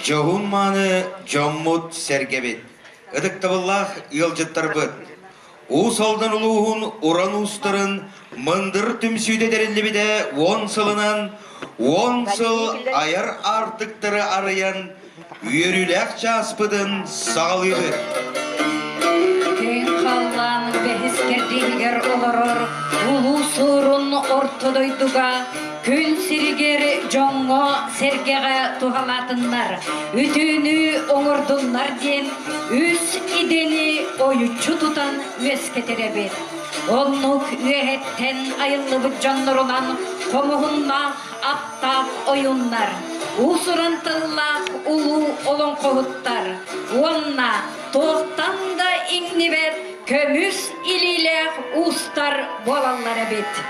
Жоғын маны жоммут сәргебет. Ыдықтабыллах елжыттарбыт. Уыс алдан ұлуғын уран ұстырын мындыр түмсүйде дәрелебеде 10 сылынан 10 сыл аяр артықтыры арыян үйеріләк жаспыдын сағалығы. Күйін қаллан бәхіскерденгер оларыр, ұлу сұрын ортодойдуға, күн сиригер жоңға сергеға туғалатынлар, үтіні оңырдынлар ден, үс идені ойучу тұтан өскетеребет. Оннук үйеттен айылы бұд жаннырынан комуғынна аптап ойынлар. Усурантыллах улу олон қоғыттар. Онна тоқтанда иңнебет көміс илилек устар болалар әбет.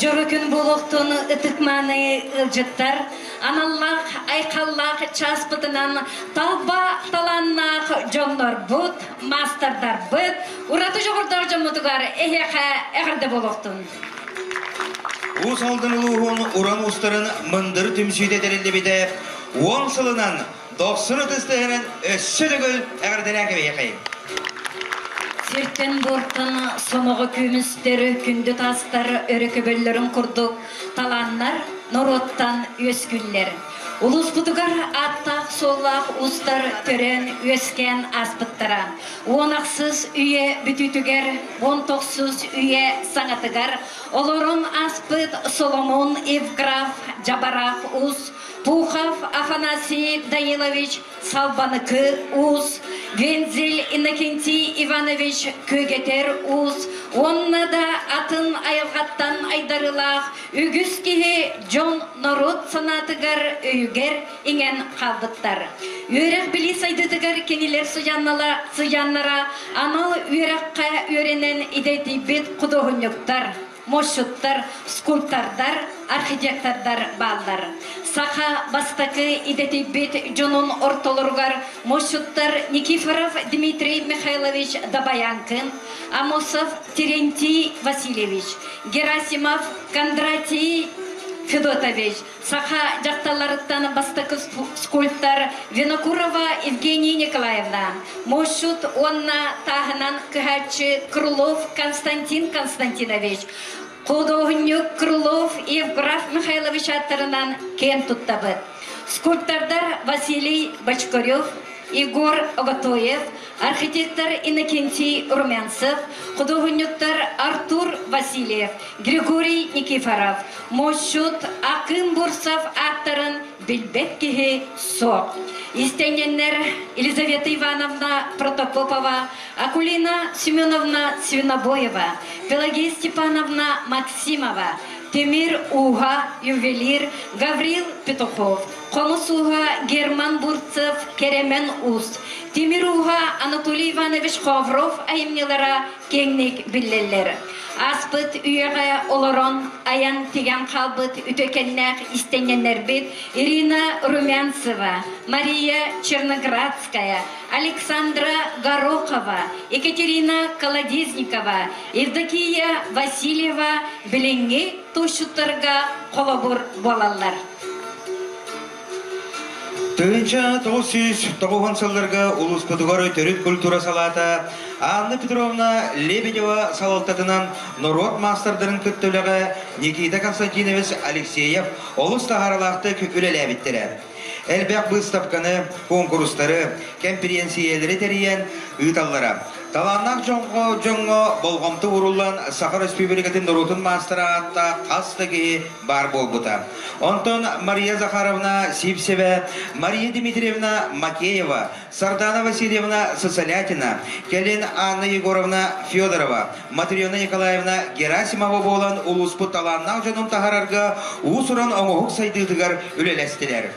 Жорыкын болуқтың үтікманы ұлжыттар, аналлақ, айқаллақ, часпытынан талба таланнақ жонлар бұд, мастардар бұд, ұраты жоғырдар жомытығар әйеқа әғірді болуқтың. Уыс алдын ұлуғын уран ұстарын мындыр түмсүйде дәрелебеде 10 сылынан 90 тұстығының өссі дүгіл әғірден әңгіме еқайын. Сертен бортын сомығы күмістері, күнді тастары, өрікі бөллерін құрдық, таланлар, нороттан өскүллер. Улус бұдығар аттақ, солақ, ұстар, төрен, өскен аспыттара. Онақсыз үйе бүтітігер, онтоқсыз үйе саңатығар. Олорын аспыт Соломон Евграф, Жабарақ ұс, Пухов Афанасий Данилович Салбаныкы ұс, Вензель Иннокентий Иванович Көгетер уз, онна да атын айылғаттан айдарылақ, үгіз кеге Джон Народ санатыгар өйгер инген қалдыттар. Өрек білі сайдыдыгар кенелер сұжаннара, анал өрекқа өренен идети бет құдығынюктар, мошуттар, скульптардар, архитектордар балдар. Саха бастакы идети бет Джонун ортолоргар мошуттар Никифоров Дмитрий Михайлович Добаянкин, Амосов Терентий Васильевич, Герасимов Кондратий Федотович, Саха жақталарыттан бастакы скульптор Винокурова Евгения Николаевна, Мошут онна тағынан кыхачы Крылов Константин Константинович, Кодогынюк Крылов Евграф Михайлович аттарынан кен туттабыт. Скульптордар Василий Бочкарев, Егор Оготоев, архитектор Иннокентий Румянцев, художниктар Артур Васильев, Григорий Никифоров, Мошут Акын Бурсов аттарын билбеккеге соқ. Истененнер Елизавета Ивановна Протопопова, Акулина Семеновна Свинобоева, Пелагея Степановна Максимова, Темир Уга, ювелир, Гаврил Петухов, Комус Уга, Герман Бурцев, Керемен Уст, Темир Уга, Анатолий Иванович Ховров, айымнелара кеңнек биллелер. Аспыт үйеға олорон, аян теген қалбыт үтекеннәк истененнер бит Ирина Румянцева, Мария Черноградская, Александра Горохова, Екатерина Колодезникова, Евдокия Васильева біленге тошуттарға қолабыр болалар. Тынча 990 жылларга улус путугары төрүт культура салата Анна Петровна Лебедева салалтатынан Норот мастerdарын көттөлөгө Никита Константинович Алексеев улус тахаралакты көкүлелебиттире. Элбек выставканы, конкурстары, конференциялары териян ыйталлара. Таланнак жоңго болгомты урулан Сахар Республикатын Норотун мастера атта кастыгы бар болбута. Онтон Мария Захаровна Сипсева, Мария Дмитриевна Макеева, Сардана Васильевна Сосолятина, Келин Анна Егоровна Федорова, Матриона Николаевна Герасимова болан улуспу таланнак жонун тахарарга усуран оңоғук сайдыдыгар үлелестилер.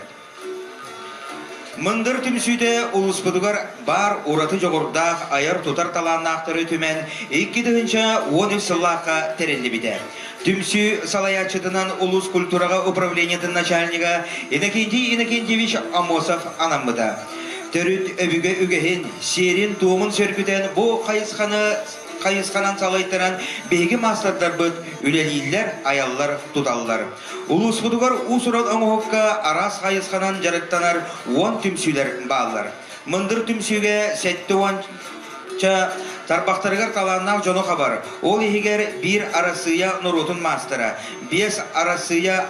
Мындыр түмсүйде улуспудугар бар ураты жоғырдақ айыр тутар таланнақтары түмен 2-10 сыллаққа терелі биде. Түмсүй салаячытынан улус культураға управлениятын начальнига Иннокентий Иннокентьевич Амосов анамыда. Төрүт өбігі үгехин серин туымын сөркүтен бұ қайысқанан салайттыран бейгі мастардар бұд үлелейлер, аяллар, туталлар. Улуспудугар усурат оңоққа арас қайысқанан жарыттанар 10 түмсүйлер бағылар. Мындыр түмсүйге сәтті 10 тарбақтарығар таланнақ жоны қабар. Ол егер бір арасыя Норотун мастера, 5 арасыя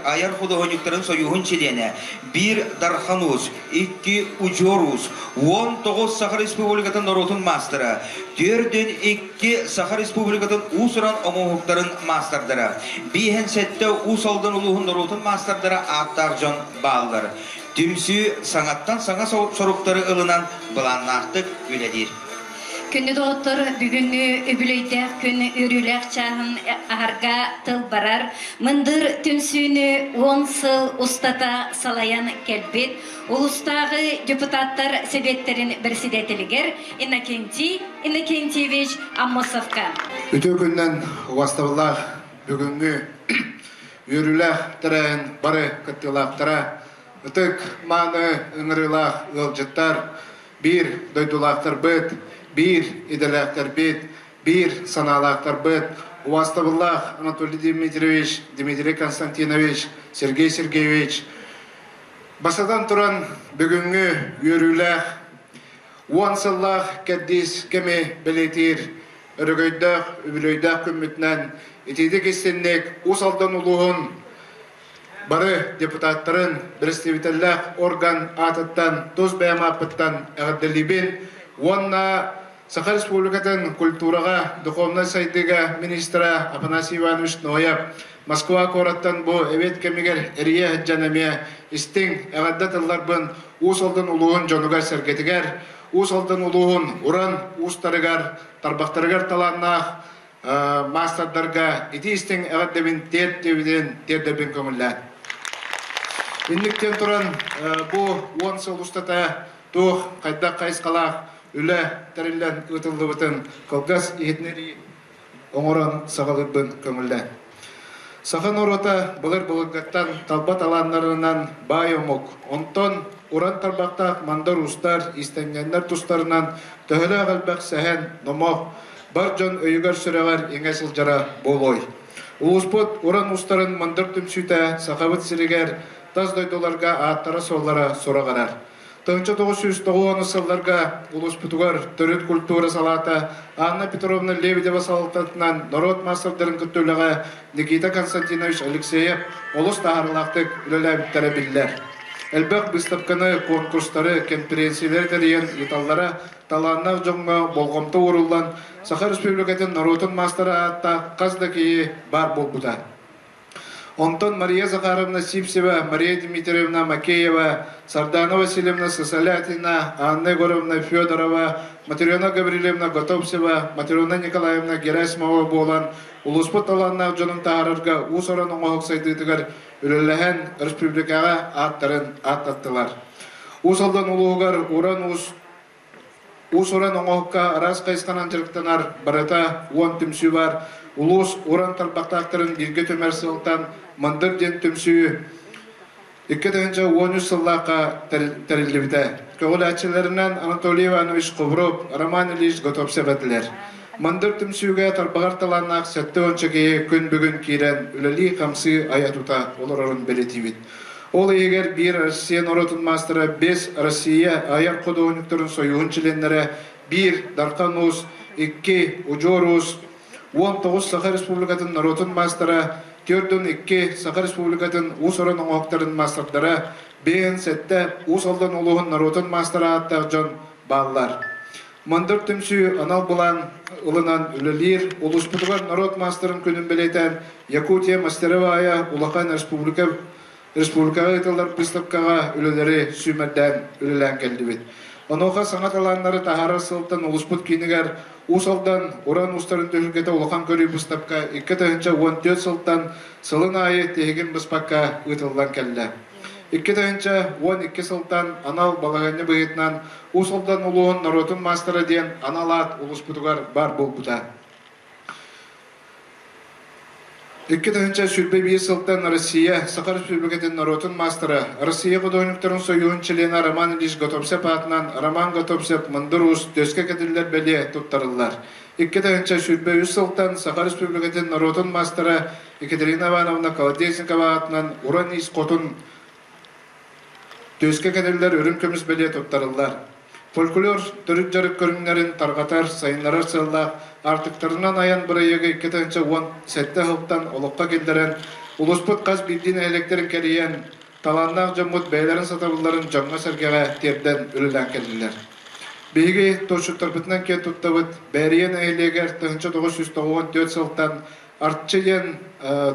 аяр художниктарын союғын чедені, 1 Дарханус, 2 Учорус, 19 Сахар Республикатын Норотун мастера, 4-2 Сахар Республикатын усыран оңоғықтарын мастердара, 5 сәтті усалдан ұлығын Норотун мастердара аттар жон бағылар. Түмсі саңаттан саңа соруқтары ылынан бұланнақтық үледер. Күнні доғыттыр бүгінгі өбілейдек күнні үрілек чағын арға тыл барар. Мындыр түмсүйіні 10 сыл ұстата салаян келбет. Улустағы депутаттар себеттерін бірсідетілігер Иннокентий Иннокентьевич Амосовка. Үті күннен уаставылақ бүгінгі үрілек тірәйін бары күттілақтыра. Үтік маны үңірілақ ұлжыттар, бір дойдулақтар бұд, bir idelekler bit, bir sanalaklar bit. Uvastavullah Anatoliy Dmitrievich, Dmitri Konstantinovich, Sergey Sergeyevich. Basadan turan bugünkü yürüylek, 10 sıllah keddis kemi beletir, örgöydek, übülöydek kümmütnen, itidik istenlik, usaldan uluğun, barı deputatların, biristevitellik organ atıttan, tuz beyamapıttan ağıddalibin, Онна Сахар Республикатын культураға, духовный сайдыға министра Афанасий Иванович Нояб, Москва кораттан бұ әвет кемегер әрие жәнәме істің әғаддатылар бұн ұсылдың ұлуын жонуғар сәргетігер, Усалдан улуғын уран устарыгар, тарбақтарыгар таланнақ, мастардарға итистің әғаддебін тердебін көңілі. Инниктен тұран бұл 10 сыл ұстата туқ қайда қайысқалақ үлі тәрілден ұтылды бұтын қылғас етнері оңыран сағалыбын көңілі. Сахан орота бұлыр-бұлырғаттан талбат аланларынан бай омық. Онтон уран тарбақтақ мандар ұстар, истенгендер тұстарынан төхілі ғалбақ сәхен номақ бар жон өйігер сүрәғар еңесіл жара болой. Улуспот уран ұстарын мандар түмсүйті сақабыт сірігер таз дойдоларға аттара соллара сорағарар. 1990 сылларға Улуспутугар төрет культура салата Анна Петровна Лебедева салататынан народ мастырдарын күттіліға Никита Константинович Алексеев олыс тағарлақтық үліләбіттері білдер. Әлбәқ бұстапқаны конкурстары, конференциялер дәреген еталлара таланнақ жоңға болғымты орылдан Саха Республикатын народын мастыры атта қазда кейі бар бол бұда. Онтон Мария Захаровна Сипсева, Мария Дмитриевна Макеева, Сардана Васильевна Сосолятина, Анна Егоровна Федорова, Матрена Гаврилевна Готовсева, Матрена Николаевна Герасимова болан, Улуспут таланнақ жонын тағарырға ұсырын оңғық сайдыдығар үліліген республикаға аттарын аттаттылар. Усалдан ұлығығар ұсырын оңғыққа арас қайысқанан жырықтанар барата 10 түмсі бар, Улус уран тарбақтақтарын бірге төмәрсі ұлтан мандыр ден түмсүйі 2-13 сыллаққа тәрілі біді. Көғіл әтшілерінен Анатолий Иванович Ковров, Роман Ильич Готовсев әділер. Мандыр түмсүйге тарбағар таланақ сәтті оншекеге күн бүгін кейрен үлілі қамсы аятута оларарын белетивит. Ол егер бір Россия народын мастыры 5 Россия аяр қоды өніктерін сойуын чіленлері 1 Дарқан Ус, 2 Уджор Ус, 19 Саха Республикатын народын мастыры, 4-2 Саха Республикатын ұсырын оңақтарын мастырдары, 5-7 ұсалдан ұлығын народын мастыры аттақ жон балылар. Мандыр түмсі анал бұлан ұлынан үлілер, Улуспутугар народ мастырын күнін білетен Якутия Мастерева ая Улақан Республикаға етілдер пыстапқаға үлілері сүймәдден үлілен келді бет. Оноға саңат аланлары тахара сылтан Улуспут кейінігер Усалдан уран устарын төхілгеті Улақан көрі пыстапқа 2-14 сылтан сылын айы тегін бұспаққа ұтылдан келді. 2-12 сылтан анал балағаны бұғытнан Усалдан ұлуын народын мастыры ден аналат Улуспутугар бар бұл бұда. 2-1 сылтан Россия, Саха Республикатын народын мастыры, Россия құдойнықтарын сойуын чілені Роман Ильич Готовсеп атынан Роман Готовсеп мындыр ұс дөске кәділер бәле тұттарылар. 2-3 сылтан Саха Республикатын народын мастыры Екатерина Ивановна Колодезникова атынан Уран ис қотын дөске кәділер өрін көміс бәле тұттарылар. Фольклор түрік жарық көріңлерін тарғатар, сайынларар сыллақ, артықтарынан аян бірайығы 2-10 сәтті ғылптан олыққа келдерін, Улуспут қаз білден әлектерін кәріен, таланнақ жаммұт бәйлерін сатабыларын жаңға сәргеға терден үлілен келділер. Бейгі тошуттарбытынан кен тұттабыт, бәриен әйлегер 1994 сылттан артчы ен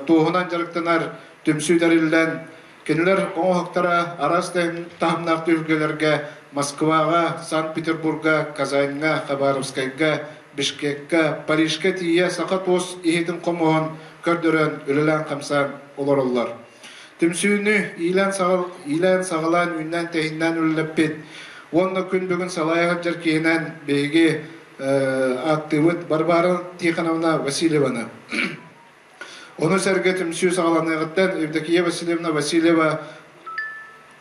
туғынан жарықтанар түмсүйдәрілден, кенілер оңықтара арастайын тағымнақты үлгелерге Москваға, Санкт-Петербурга, Казаньға, Хабаровскайға, Бишкекка, Парижға тие сақат ос ихетін қомуын көрдірін үлілен қамсан олар. Түмсүйіні илән сағалан үннен тәйіннен үліліп бет. Онны күн бүгін салайға жаркейінен бейге активыт барбарын Тихановна Васильеваны. Оны сәрге түмсүй сағаланығыттан Евдокия Васильевна Васильева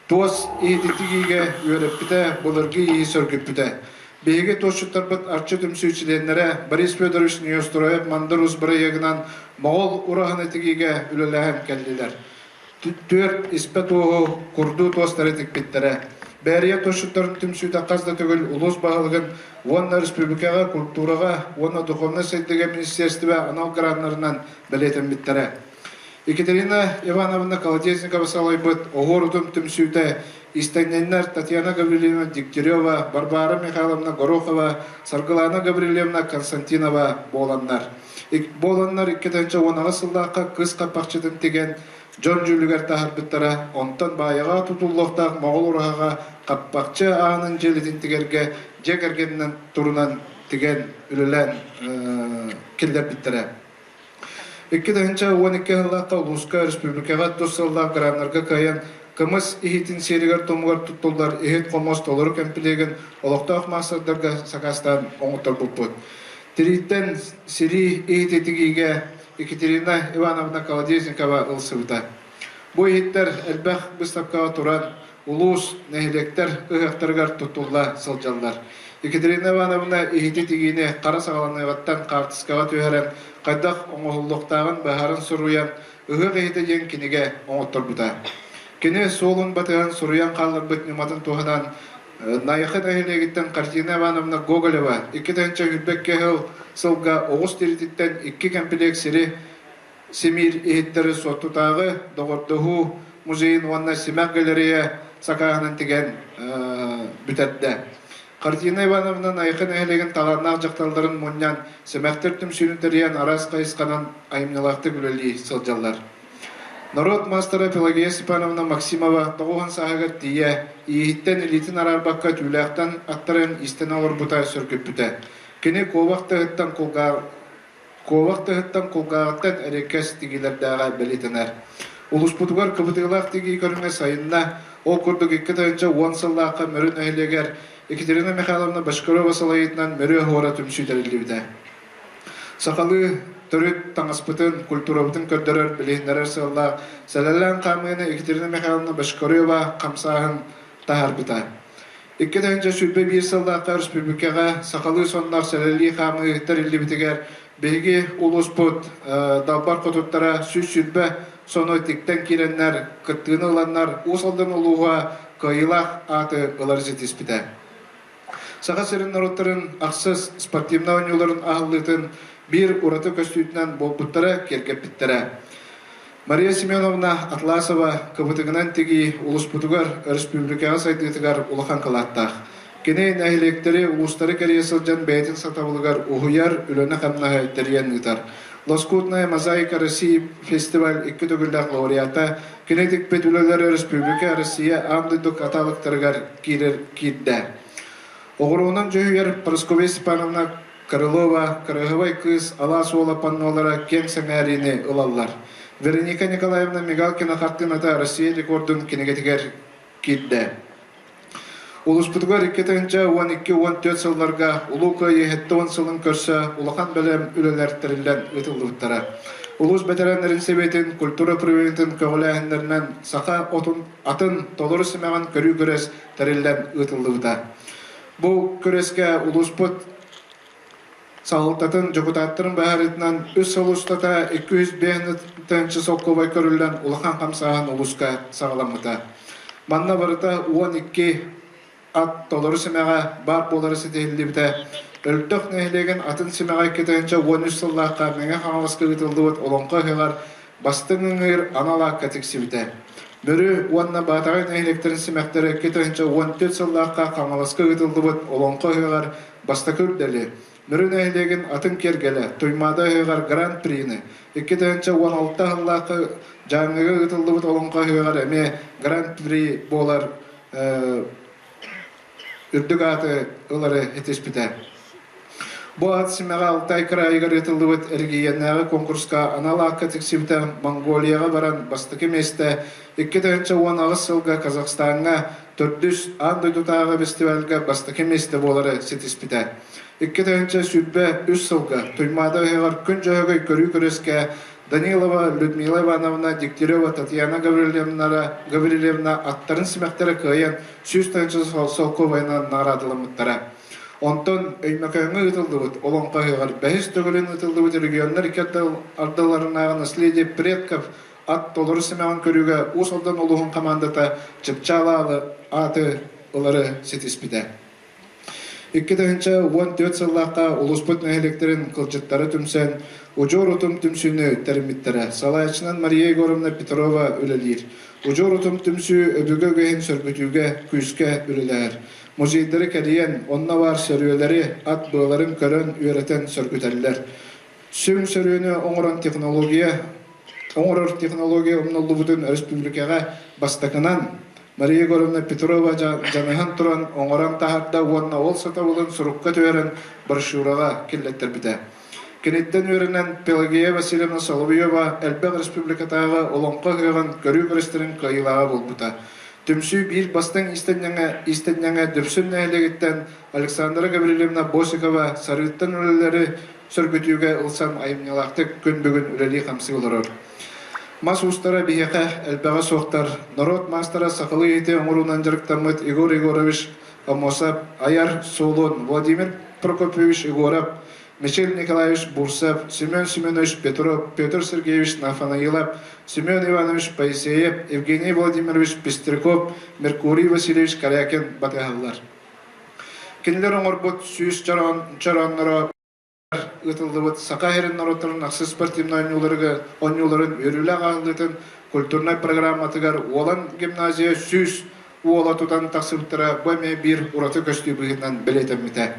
Туос иететигиге өрөппіті, бұлырғы ие сөргіппіті. Бейге тошуттар бұт арчы түмсүйчіленлері Борис Федорович Неостроев мандар ұзбыры егінан Моғол ұрағын етігиге үліләген кәлділер. Төрт іспе тоғы құрду туостары текпеттері. Бәрия тошуттарын түмсүйді қазда түгіл ұлыс бағылығын Онна республикаға, культураға, Онна духовны сәйдіге министерстве анал гранларынан білетін біттері. Екатерина Ивановна Колодезникова салайбыт, оғырудым түмсүйді истайненлер Татьяна Гаврилевна Дегтярева, Барбара Михайловна Горохова, Саргылана Гаврилевна Константинова боланнар. Боланнар 2-10 сылдаққа қыз қапақчыдың теген Жон жүлігер тахарбыттара, онтан байыға тутуллықтақ моғол ұрағаға қаппақчы ағының желетін тігерге жекергеннен тұрынан тиген үлілен келдер біттірі. 2012 жыллаққа Улуска Республикаға тұсыллақ гранларға кайын кымыз ихитин серігер томығар тұттылдар ихит қомос толыры кәмпілеген олықтақ мақсаттарға сақастан оңыттар бұлпыд. Тириттен сири ихит етігіге Екатерина Ивановна Колодезникова ылсыбыта. Бу ихиттер әлбәқ бұстапқаға тұран улус нәхилектер ұғақтарғар тұттылла сылжалдар. Екатерина Ивановна ихити тигине қара сағаланығаттан қартысқаға түйәрен қайдақ оңығылықтағын бәхарын сұруян ұғы ғейті ең кенеге оңыттыр бұта. Кене солын батыған сұруян қалыр бұт нематын туғынан найықы нәхилегіттен Картина Ивановна Гоголева 2-ші хүлбекке ғыл сылға оғыз теритіттен 2 кәмпілек сірі Семир ихиттері соттутағы доғырдығы музейін уанна Семак галерея сақағынан теген бүтәтті. Картина Ивановна найқын әйлеген таларнақ жақталдарын мұннян Семактер түмсүйінтериян арас қайысқанан айымнылақты бүлелі сылжалар. Народ мастера Пелагея Степановна Максимова тоғуған сағығыр тие, иеттен элитин арарбаққа түйләқтан аттарын истен алыр бұтай сөркіп бүті. Кені ковақтығыттан қолғағыттан әрекес тегелердіға бәлетінер. Улуспутугар кыбытығылақ теги көріңе сайынна, ол күрдік 2-ші 10 сыллаққа мөрін әйлегер Екатерина Михайловна Башкарова салайытынан мөрі ғора түмсүйдерілі біді. Сақалы түріт таңаспытын культурабытын көрдірір білейіндерер сылла, сәләлән қамыны Екатерина Михайловна Башкарова қамсағын тағар біта. 2-ші сүлбе 1 сыллаққа республикаға сақалы соннақ сәләлі қамы тәрілі бітігер бейге улуспут далбар құтыттара сүлбе соны тектен кереннер, кыттыны ұланнар, ұсалдан ұлуға кайылақ аты ұлар жетеспіді. Саға сәрін народтарын ақсыз спортивна ойнуларын ағылытын бір ұраты көстүйтінен болбуттара кергеп біттірі. Мария Семеновна Атласова кыбытығынан теги Улуспутугар республикаға сайтытығар ұлақан қалаттақ. Кене нәхилектері улустары кәресілжан бәйтін сатабылығар ұғыяр үліні қамнаға тәрген ұтар. Лоскутная мозаика России фестиваль 2 төгілдақ лауреата Кенедік Петулелері Республика Россия андыдық аталықтарығар кирді. Оғыруынан жүйер Прасковья Степановна Крылова, Крыгывай кыз, Аласуола паннолара кен сәңәріне ұлалар. Вероника Николаевна Мигалкина қаттыната Россия рекордын кенегетігер кирді. Улуспутугар 2-12-14 сылларға улуқа ехетті 10 сылын көрсі улақан бәлем үлелер тірілден ұтылдықтара. Улус бәтерәнлерін себетін культура провинтін көғіләхіндермен сақа атын толыры сымаған көрі көрес тірілден ұтылдықта. Бұл көреске улуспут сағылтатын жоғытаттырын бәхаритінен үс сылыстата 205-ші соққылбай көрілден улақан қамсаған улуска сағаламыта. Манна барыта 12 ат толыры сымаға бар болары сетелі біті. Өлтіқ нәхілеген атын сымаға 2-13 сыллаққа мәңе қаңылысқы ұтылдығыт олонқа ғылар бастың ұңыр аналаққа тексі біті. Бүрі уанна батағай нәхілектерін сымақтары 2-14 сыллаққа қаңылысқы ұтылдығыт олонқа ғылар баста көрділі. Бүрі нәхілеген атын кергелі, тұймада ғылар гран-прийні 2-16 ғыллаққа жаңығы ұтылдығыт олонқа ғылар әме гран-при болар үрдік аты ұлары етеспіті. Бұл ат сімеға Алтай крайығыр етілдіуіт әргейеннәғы конкурсқа аналаққа тексібіті Монголияға баран бастықы месті 2-10 сылға Қазақстанға 400 андойдутағы фестивальға бастықы месті болары сетеспіті. 2 сүлбе 3 сылға тұймады ғығар күн жөғі көрі көреске Данилова, Людмила Ивановна, Дегтярева, Татьяна Гаврилевна аттарын сімектері күйен 100-ші солковайна нарадылымыттара. Онтон өймәкәңі ұтылдыбыт, олонқа ғығар бәхіс төгілін ұтылдыбыт регионлар икетті ардыларынағы наследие предков ат толыры сімеғын көріге ұсылдан олығын командата чыпчалалы аты ұлары сетеспіді. 2-14 сыллаққа улуспут нәхілектерін қылжыттары түмсен, ұжор ұтым түмсүйіні тәріміттері. Салайчынан Мария Егоровна Петрова үлелер. Ұжор ұтым түмсүй өбігі көйін сөргітуге күске үлелер. Музейдері кәриен, онна бар сөрүелері ат бұғыларын көрін үйретен сөргітерлер. Сүң сөрүені оңыран технология оңорор технология умнуллубутун республикага бастакынан Мария Егоровна Петрова жаныхан туран оңоран тахарда уонна ол сатабылын сурукка төөрен брошюрага киллеттер бите. Кенеттен өрінен Пелагея Васильевна Соловьева Элбек республикатағы олонқа ғыған көрі көрістерін қайылаға болбыта. Түмсі бір бастың истеннеңе дүрсін нәйлегіттен Александра Гаврилевна Босикова сарыттан өлелері сөргітуге ұлсан айымнелақтық күн бүгін өлелі қамсы олырыр. Мас устара бияқа Элбеға соқтар, народ мастера сақылы еті оңырунан жарықтармыт Игорь Егорович Амосап, Аяр Солон, Владимир Прокопьевич Егоров, Михаил Николаевич Бурсов, Семен Семенович Петров, Петр Сергеевич Нафанаилов, Семен Иванович Паисеев, Евгений Владимирович Пестряков, Меркурий Васильевич Корякин Батыгаллар. Кенлер оңорбут сүйіс чараннара ытылдыбыт сақахерин народтарын ақсыз спортивный онюларын өрілі ағалдытын культурный программатыгар олан гимназия сүйіс уола тутан тақсыбыттыра бәме бір ураты көстүй бұғытнан білетемміте.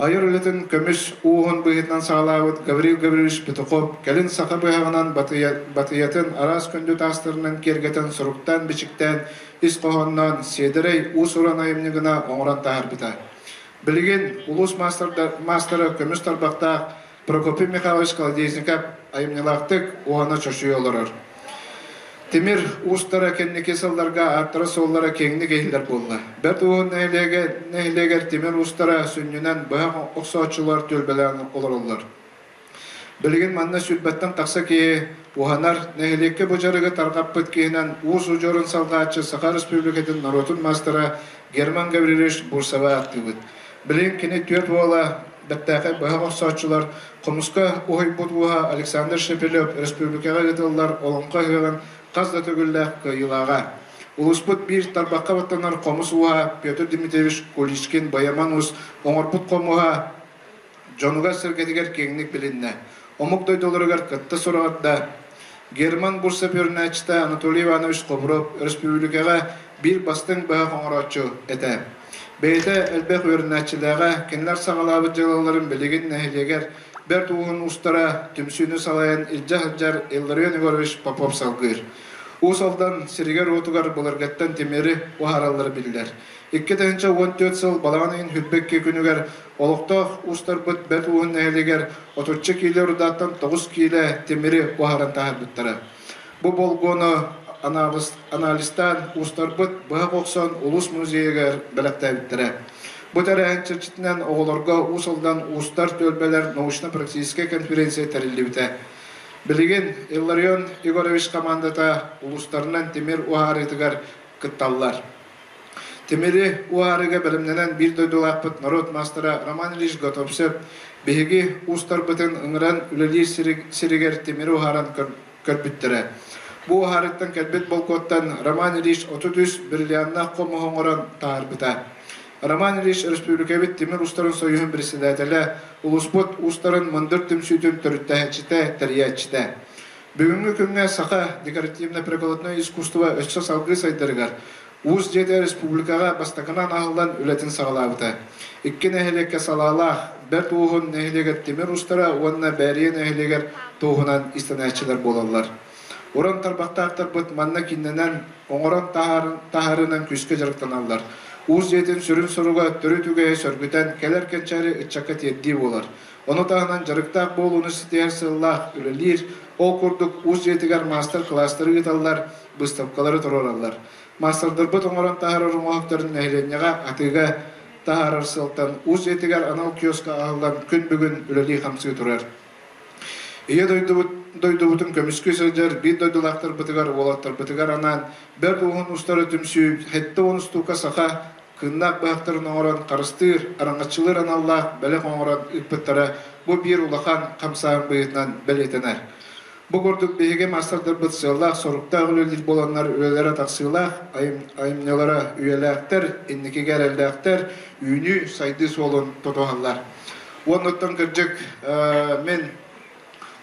Айыр үлетін көміс уғын бұғытнан сағалауыт Гаврил Гаврилович Петухов кәлін сақа бұғағынан батыятын арас күнді тастырынан кергетін сұруқтан бічіктен ис қоғаннан седірей ұс ұран айымнығына оңыран тағар біта. Білген улус мастері көміс тарбақта Прокопий Михайлович Колодезников айымнылақтық оғана чошуй олырыр. Темир устара кеннеке салдарға аттыры соллара кеңні кейлер болды. Бәт оғын нәйлегер темир устара сүннінен бұғақ оқсаучылар төлбелерін олырылыр. Білген манна сүлбәттен тақса кее оғанар нәйлекке бұжарығы тарғап бүткейінен уыз ұжорын салғачы Сақа Республикатын народын мастера Герман Гаврилович Бурсова аттыбыд. Білген кене төт оғала бәттәқі бұғақ оқсаучылар Қомысқа оғай бұд оға Александр Шепелев республикаға ғытылылар олыңқа ғыған қазда төгілләқ күйілаға. Улыспыт бір тарбаққа баттанар Қомыс оға Петр Дмитриевич Куличкин Баяман ұз оңырпыт қомуға жонуға сіргетігер кеңнік білінне. Омық дойдолырығар кітті сұрағатта Герман Бурсов өрнәчті Анатолий Иванович Қобров республикаға бір бастың бұға қоңыратшы әті. Бейті әлбәқ өрнәчіліға кенлер сағалабы жалаларын білеген нәхілегер бәр туғын ұстара түмсүйіні салайын Илжа-Хаджар Илдарион Егорович Попов салғыр. Усалдан сиригер отугар бұларғаттан темері оғаралары білдер. 2-14 сыл балағанын хүтбекке күнігер олықтақ ұстар бұт бәр туғын нәхілегер 30 кейлі ұрдаттан 9 кейлі темері оғаран тағар бұттары. Бұл болғаны аналистан ұстар бұт бұға қоқсан ұлыс музейгер білікті біттірі. Бұт әрәйін чірчітінен оғыларға ұсылдан ұстар төлбелер научно-практический конференция тәрілді біті. Білген Иларион Егорович командата ұлыстарынан темір уағарытығар күтталылар. Темері уағарыға білімненен бір дөйділақ бұт народ мастера Роман Ильич Готовсеп бейгі ұстар бұтын ұңыран үлелер сиригер темері уағаран көрбіттірі. Бұл уағарыттан кәлбет болқоттан Роман Ильич 33 бірлиянна қомығыңыран тағар бұта. Роман Ильич республикабет темір ұстарын сойығын председателі ұлыспыт ұстарын мұндыр түмсүйтін түріттәхетчіті, тәрияетчіті. Бүгінгі күнге сақа декоративно-приколотное искусство өсі салғы сайдырғар. Уыз жеді республикаға бастақынан ағылдан үлетін сағалабыта. Икки нәхілекке салалақ, бәр туғын нәхілегер темір ұстара, онына бәрие нәхілегер туғынан истанәтчілер болалар. Оран тарбақтақтар бұт манна кинненен оңыран тахарынан күске жарықтан алдар. Уыз жетін сүрін сұруға түрі түгейе сөргітен кәлер кәнчәрі үтчаққа тедді болар. Оны тағынан жарықтақ бол университет сыллақ үлілер, ол күрдік уыз жетігер мастер кластыры ғыталар, бұставқалары тұраралар. Мастердар бұт оңыран тахарырын оғықтарын нәйленеға атыға тахарыр сылтан уыз жетігер анал киоска ағылдан күн бүгін үлілі қамсы тұрар. Ие дойдубутун көмүскө сөжер, бир дойдулактар бытыгар олаттар бытыгар анан, бер уғын устары түмсүй, хетті он устука сақа, кыннақ бақтарын оңыран қарыстыр, араңатчылыр аналлах, бәлек оңыран үппіттары, бұ бир улахан қамсағын бұйытынан бәлетенер. Бұ көрдік бейге мастардар бұт сыллах, соруқтақ үлелер боланлар үлелері тақсылах, айымнелары үйеләқтер, иннекегер әлдәқтер, үйіні сайды солын тотоғалар. Оннаттан кірджік мен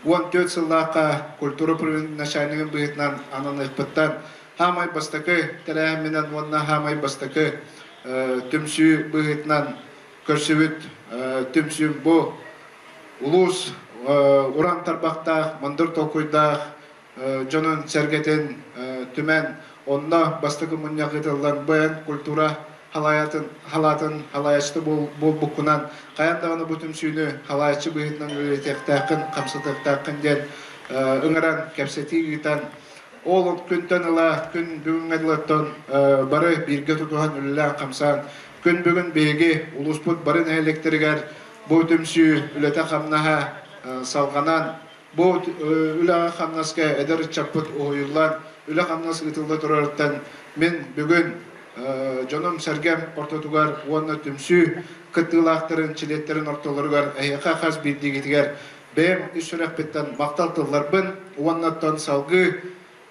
14 сыллаққа культура начальнигин бұйытынан анан ұйпыттан хамай бастықы, тәрәмінен онна хамай бастықы түмсүй бұйытынан көрсібіт түмсүйін бұ улус уран тарбақтақ, мандыр толкойдақ, жонун сергетен түмен онна бастыкы муньякытылдан бен культура халатын халаячты бол букунан каяндаганы бутум сүйүнү халаячы быйтынан үлетектакын камсытактакын ден ыңыран кепсети гитан ол күнтен ыла күн бүгүнгөдүлөттөн бары бирге тутуган үлелен камсан күн бүгүн беги улуспут барын электригер бу түмсү үлете камнаха салганан бу үлага камнаска эдер чаппыт оюллан үле камнас ытылда турарыттан мен бүгүн жонум сергем ортотугар уонна түмсү кыттылаактарын чилеттерин ортолоргар эйка хас бирдигитигер бем үсүрөкпеттен макталтыларбын уоннаттан салгы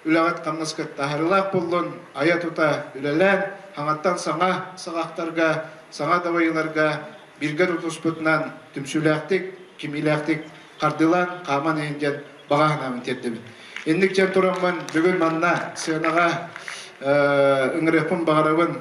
үлагат камнаска тахарылаак болдун ая тута үлелен хаңаттан саңа сагактарга саңа давайыларга бирге тутуспутунан түмсүлээктик кимилээктик кардылан каман эйинжен багаанамын тетдибин эндик жер тураммын бүгүн манна сыянага ыңырыпын багарабын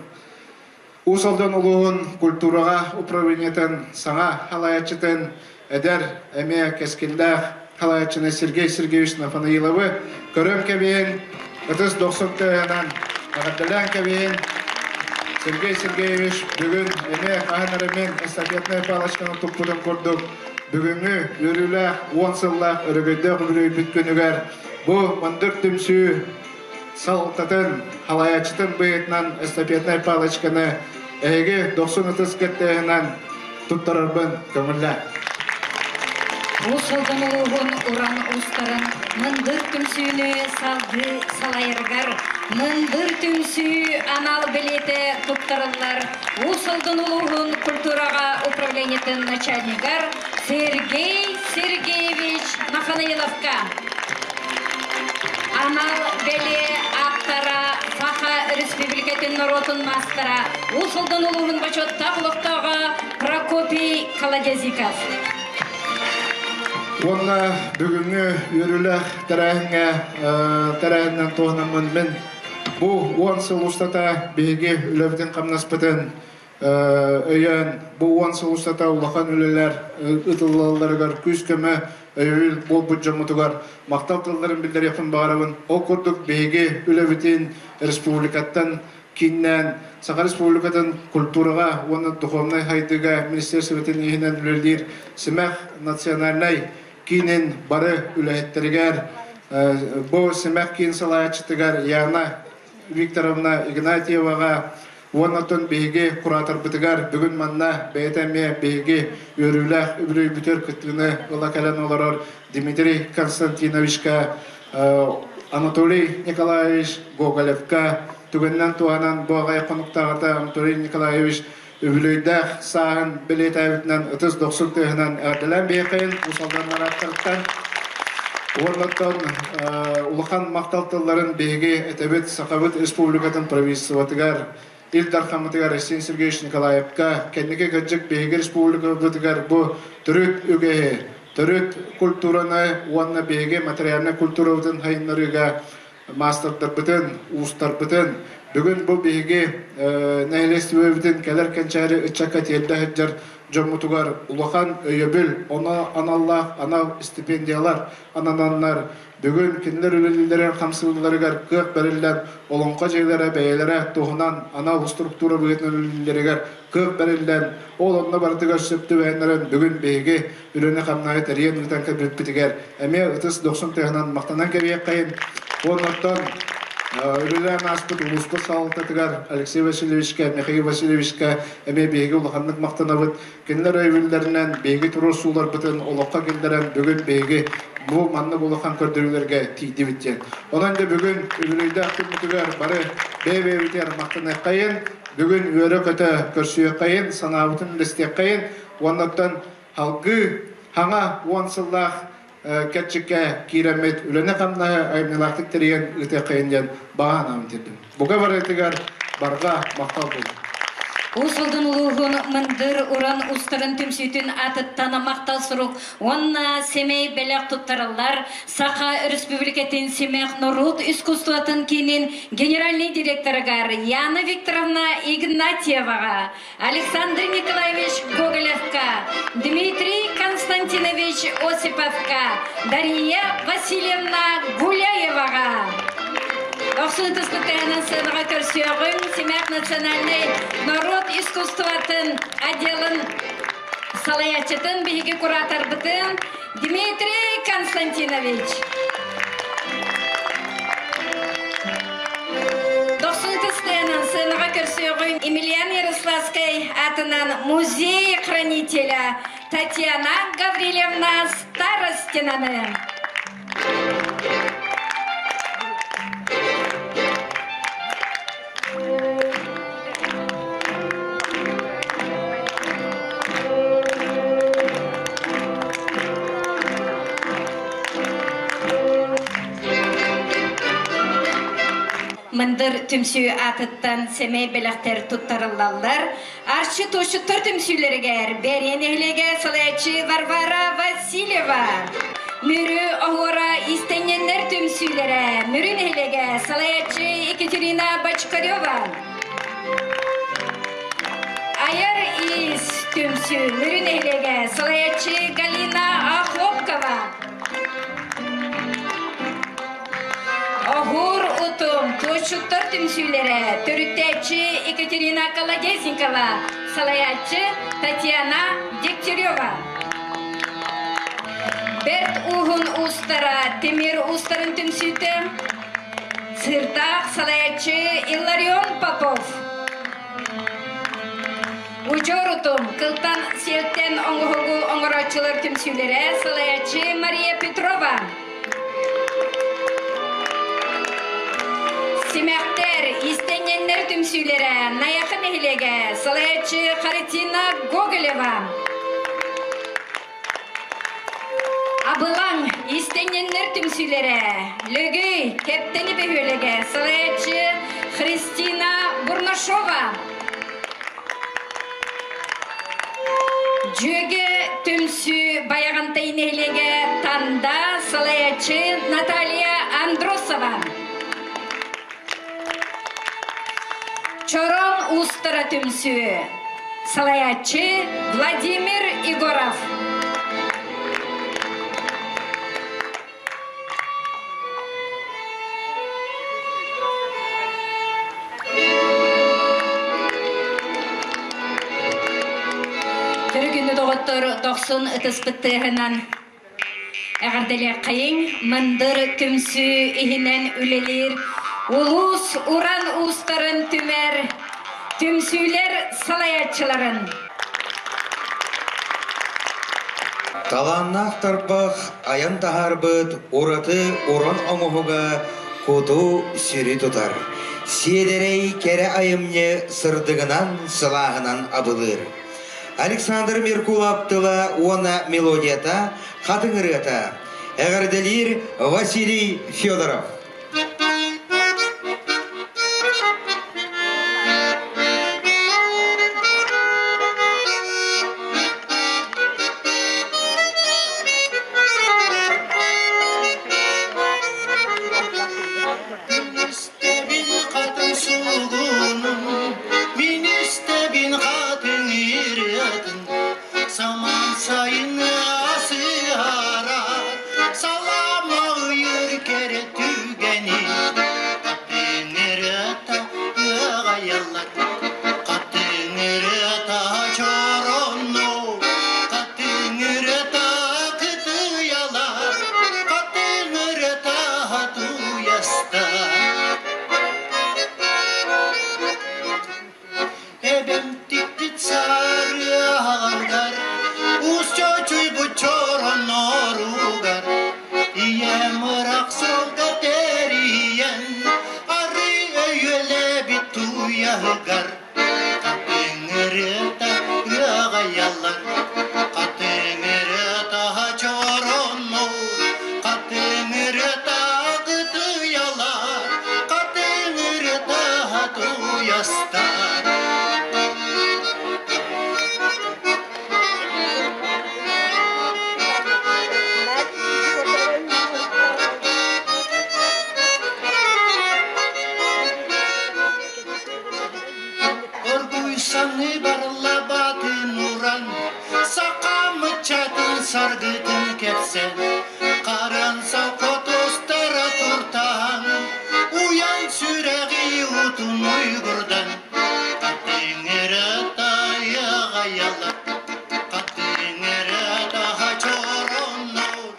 усалдан улуун культурага управлениятын саңа халаячытын эдер эме кескилдах халаячыны Сергей Сергеевич Нафанаиловы көрөм кебейин ытыс 90-тыгынан агаддалян кебейин Сергей Сергеевич бүгүн эме каханарымен эстафетный палочканы туппутун курдук бүгүнгү өрүлэ 10 сыллах өрөгөйдө күбүрөй бүткөнүгөр бу мындыр түмсүү салтатын халаячытын быйытынан эстафетный палочканы эги 90 кеттегинен туттарарбын көңүллэ. Усалдан улугун уран устарын мындыр түмсүүнү салды салайыргар мындыр түмсүү анал билете туттарылар усалдан улугун культурага управлениятын начальнигар Сергей Сергеевич Нафанаиловка анал беле аттара Саха республикатын народун мастара усалдан улугун бачотта улуктага Прокопий Колодезиков. Онна бүгүнгү өрүлэх тарайынан тоғынамын мен бу 10 сыл устата беги үлөбден камнаспытын өйөн бу 10 сыл устата улахан үлелер ытыллаларыгар күскөмө өйөл бол буджамутугар мактал тылдарын билдерепин багарабын ол курдук беги үлөбүтин республикаттан киннен Саха республикатын культурага оны духовный хайдыга министерствотын ийинен үлелдир Семах национальный кинен бары үлэхеттеригер бу Семах кин салаячытыгар Яна Викторовна Игнатьевага оннотон беги куратор бытыгар бүгүн манна бейтеме беги өрүлэх үбүрүй бүтөр кыттыны ылакалан олорор Дмитрий Константиновичка Анатолий Николаевич Гоголевка түгеннен туанан буагай конуктагата Анатолий Николаевич Үбілейдәк сағын білет әбітінен 90 түйінен әрділен бейқейін ұсалдан нараттырттан. Орлаттан ұлықан мақталтыларын бейге әтәбет Сақабыт Республикатын правительствотыгар Илдар Хамытыгар Арсен Сергеевич Николаевка кәнеке көджік бейге республикатыгар бұ түріт үгеге, түріт культураны, уанна бейге материалны культуравытын хайынларыға мастердар бітін, ұстар бітін, бүгін бұл бейге нәйлесті өбітін кәлер кәнчәрі үтчәкка тиелді әджар жомутугар улахан өйөбіл, она аналлах, ана стипендиялар, анананлар, бүгін кендер үлелілерін қамсылыларығар көк бәрілден олонқа жайлары бәйелері тоғынан ана структура бүгетін үлелілерігер көк бәрілден ол онына бардыға сөпті бәйінлерін бүгін бейге үлені қамнайы тәрген ұтанқа бүтпітігер. Әме ұтыс 90 тегінен мақтанан кәбейек қайын. Оннаттан үлелен аспыт ұлыспыт сауылтатығар Алексей Васильевичка, Михаил Васильевичка әме бейге ұлықанлық мақтанабыт. Кендер өйвілдерінен бейге тұру сулар бұтын олыққа келдерін бүгін бейге бұл манны ұлыққан көрдірілерге тейді біттен. Онан да бүгін үлелейді ақтын мұтығар бары бей-бей-бітер мақтанай қайын, бүгін өрі көті көрсүйе қайын, санабытын лістек қайын. Оннаттан халқы хаңа уансыллақ кәтчікке кейремет үләне қамна айымнылақтық тереген үте қайынден баған амын тердім. Бұға бар етігер барға мақтал болды. Усылдын улуғын мындыр уран устарын түмсүйтін атыттаны мақтал сұруқ. Онна Семей бәләқ тұттарылар, Саха Республикатын Семех Норут искусстватын кейінен генеральный директорығар Яна Викторовна Игнатьеваға, Александр Николаевич Гоголевка, Дмитрий Константинович Осиповка, Дарья Васильевна Гуляеваға. Оқсын тұспытайының сынаға көрсеуғын Семех национальный народ искусстватын отделын салаячытын бейгі куратор бітін Дмитрий Константинович. Оқсын тұспытайының сынаға көрсеуғын Емельян Ярославской атынан музей хранителя Татьяна Гаврилевна Старостинаны. Мындыр түмсү атыттан Семей беләқтер туттарылалар. Арчы тошы тұр түмсүлерігер Берен әлеге салаячы Варвара Васильева. Мүрі оғыра истененлер түмсүлері Мүрін әлеге салаячы Екатерина Бочкарева. Айар из түмсү Мүрін әлеге салаячы Галина Ахлопкова. Огур утум тушуттар түмсүлері Түріттәчі Екатерина Колодезникова, салаячы Татьяна Дегтярева. Берт уғын устара Темир устарын түмсүті Сыртақ салаячы Илларион Попов. Ужор утум кылтан селттен оңғығу оңғырачылар түмсүлері салаячы Мария Петрова. Семяқтер, истененлер түмсүлері Наяқын әлеге салаячы Харитина Гоголева. Абылаң, истененлер түмсүлері Лөгөй, кептені бөхөлеге салаячы Христина Бурнашова. Жөге түмсү баяғантайын әлеге Танда салаячы Наталья Андросова. Чорон устара түмсү салаячы Владимир Игоров. Түргүні доғыттыр 90 ұтыспыттығынан әғірделер қайын мындыр түмсү ихінен үлелер Улус уран устарын түмер, түмсүйлер салаятчыларын. Таланнақ тарпақ аян тахарбыт ураты уран оңуғыға құду сүрі тұтар. Седерей кәрі айымне сырдығынан сылағынан абылыр. Александр Меркулов тыла она мелодията қатыңырыта. Әғірделер Василий Федоров. Saman sayın asihara, salama uyur kere tük. билсен, қарын сауқат ұстара тұртан, уян сүрәғи ұтын ұйғырдан, қаттеңері таяға ялып, қаттеңері таға чороннаур,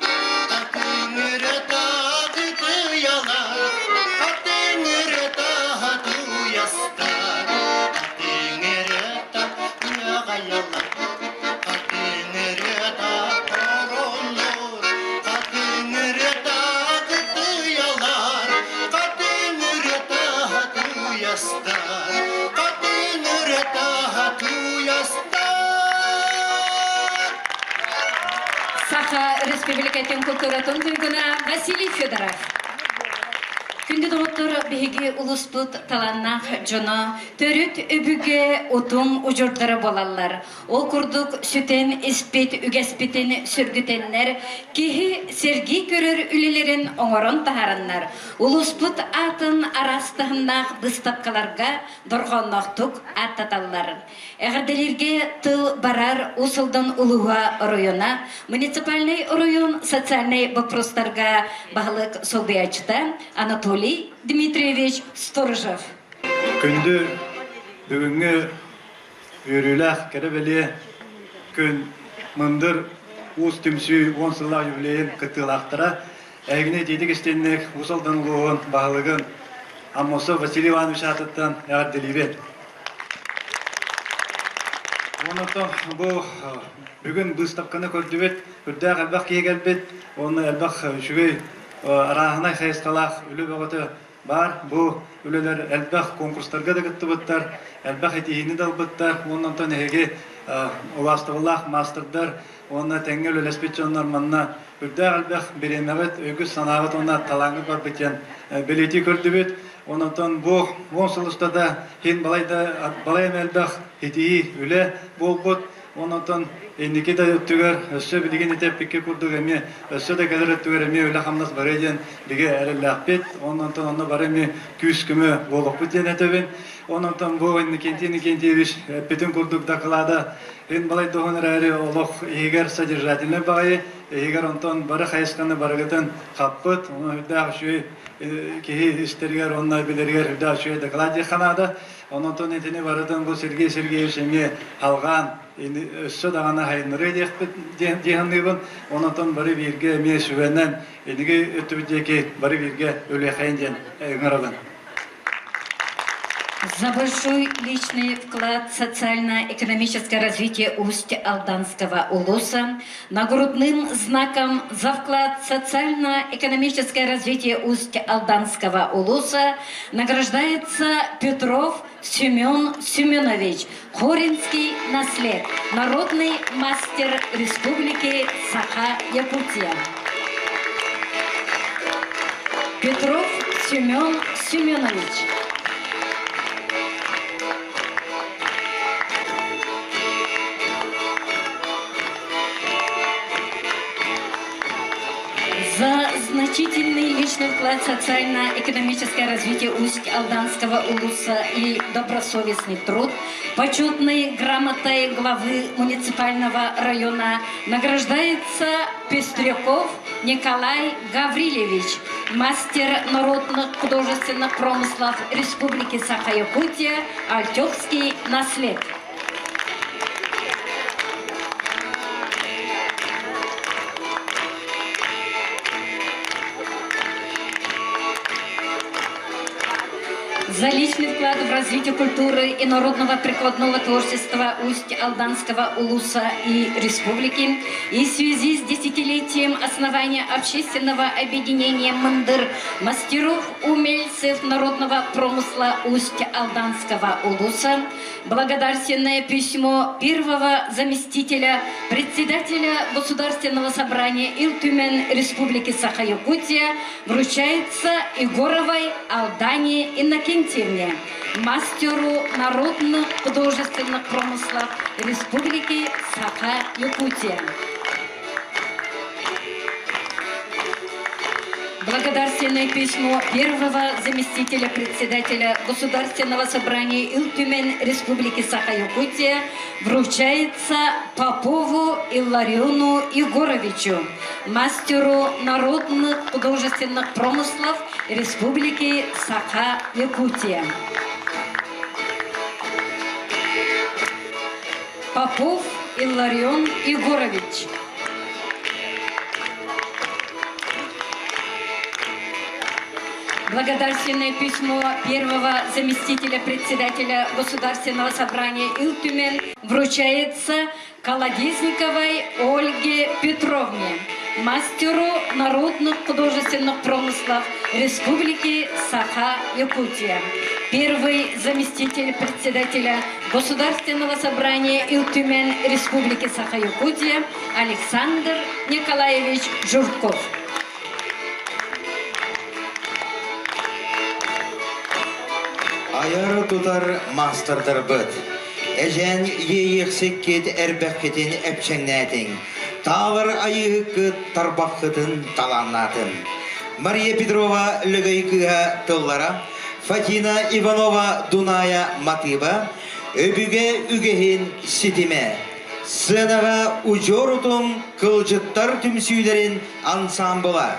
қаттеңері тағы тыялар, қаттеңері таға туястар, қаттеңері таяға ялып, қаттеңері таға чороннаур, қаттеңері тағы тыялар, қаттеңері таға туястар, қаттеңері таға туястар. Саха Республикатын культуратын түйгіна Василий Федоров. Күнді доғыттыр бігіге ұлыспыт таланнақ жоны, төріт өбіге ұтым ұжырдары болалар. Ол күрдік сүтен іспет үгеспетін сүргітенлер, кейі серги көрір үлелерін оңырын тахаранлар. Ұлыспыт атын арастығыннақ дыстапқаларға дұрғаннақтық аттаталар. Әғірделерге тыл барар ұсылдан ұлыға района, муниципальный район социальный вопростарға бағылық солбиячыда Анатолий Дмитриевич Сторожев. Күнді бүгінгі үйріләқ кәрібелі күн мұндыр ұз түмсі 10 сылла юбилейін күттілақтыра әгіне дейдік істеннік ұсылдан ұлығын бағылығын Аммосы Василий Иванович атыттан әғірделейбен. Онытын бұл бүгін бұстапқаны көрдібет, үрдәқ әлбақ кейгәлбет, оны әлбақ үшігей арағына қайысқалақ үлі бағыты бар. Бұл үлілер әлбақ конкурстарға да күтті бұттар, әлбақ етейіні дал бұттар, онын тон әге ұластығылақ мастердар, оны тәңгел үләспетчонлар манна үрдәқ әлбақ беремәғыт, өгіз санағыт оны талаңы бар бітен білеті көрдібет. Онын бұл 10 сылышта да хен балайым әлбақ етейі үлі бол бұт. Онын ендеке да өттігер, өссі білеген етеп пекке күрдіг әме, өссі да кәдір өттігер әме өлі қамнас бар еден біге әрілі ақпет. Онын оны бар әме күйіс күмі болып бұттен әтөбін. Онын бұл кенте-виш әппетін күрдіг да қылады. Ен балай доғыныр әрі олық егер содержательный бағайы, егер онтон бары қайысқаны барығытын қаппыт, оны үдді шүйі кейі істергер, онына білергер үдді шүйі докладе қанады. Онтон етіне барыдың бұл Сергей Сергеевич әме алған өссі дағана хайыныры дейгіндігін, онтон бары бірге әме сүвеннен еніге өттібідеке бары бірге өлі қайынден өңірігін. За большой личный вклад в социально-экономическое развитие Усть-Алданского улуса, нагрудным знаком за вклад в социально-экономическое развитие Усть-Алданского улуса награждается Петров Семен Семенович, Хоринский наслед, народный мастер Республики Саха-Якутия. Петров Семен Семенович. За значительный личный вклад в социально-экономическое развитие Усть-Алданского улуса и добросовестный труд почетной грамотой главы муниципального района награждается Пестряков Николай Гаврилевич, мастер народных художественных промыслов Республики Саха-Якутия, Альтёвский наслед. За личный вклад в развитие культуры и народного прикладного творчества Усть-Алданского улуса и республики и в связи с десятилетием основания общественного объединения «Мындыр» мастеров-умельцев народного промысла Усть-Алданского улуса благодарственное письмо первого заместителя председателя Государственного собрания Ил-Тюмен Республики Саха-Якутия вручается Егоровой Алдане Иннокентьевне, мастеру народных художественных промыслов Республики Саха-Якутия. Благодарственное письмо первого заместителя председателя Государственного собрания Ил-Тюмень Республики Саха-Якутия вручается Попову Иллариону Егоровичу, мастеру народных художественных промыслов Республики Саха-Якутия. Попов Илларион Егорович. Благодарственное письмо первого заместителя председателя Государственного собрания Ил-Тюмень вручается Колодезниковой Ольге Петровне, мастеру народных художественных промыслов Республики Саха-Якутия. Первый заместитель председателя Государственного собрания Ил-Тюмень Республики Саха-Якутия Александр Николаевич Журков. Айар тутар мастердар быт. Эжен ейексеккет әрбәккетін әпчәңнәтің. Тавыр айықы тарбаққытын таланнатын. Мария Петрова лөгайкыға тыллара, Фатина Иванова Дуная Матыба, өбіге үгехин ситиме. Сынаға ұжорутым кылжыттар түмсүйлерін ансамбыла.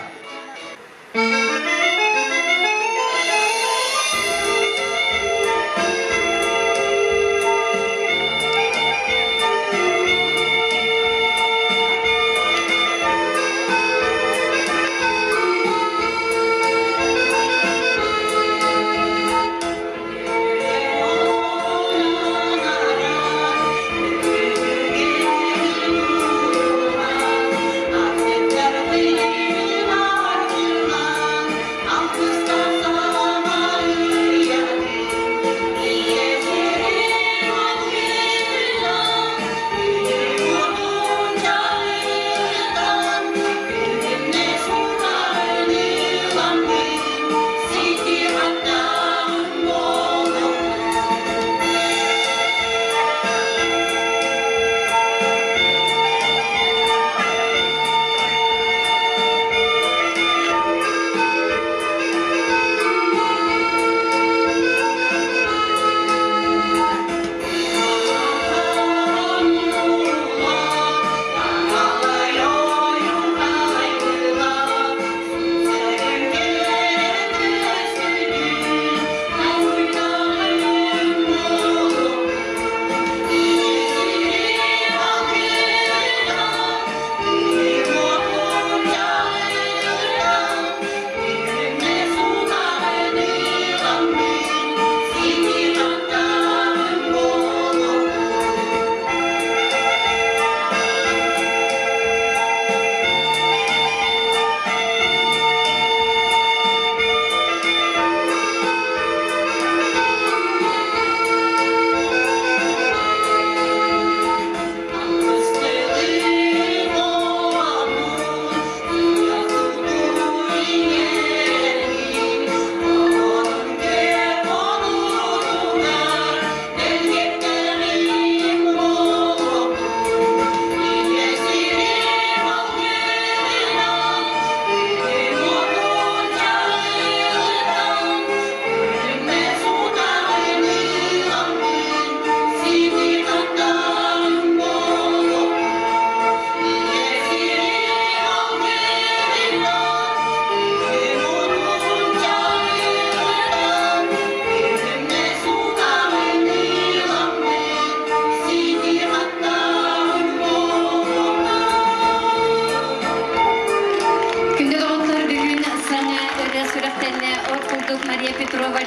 Мария Петрова,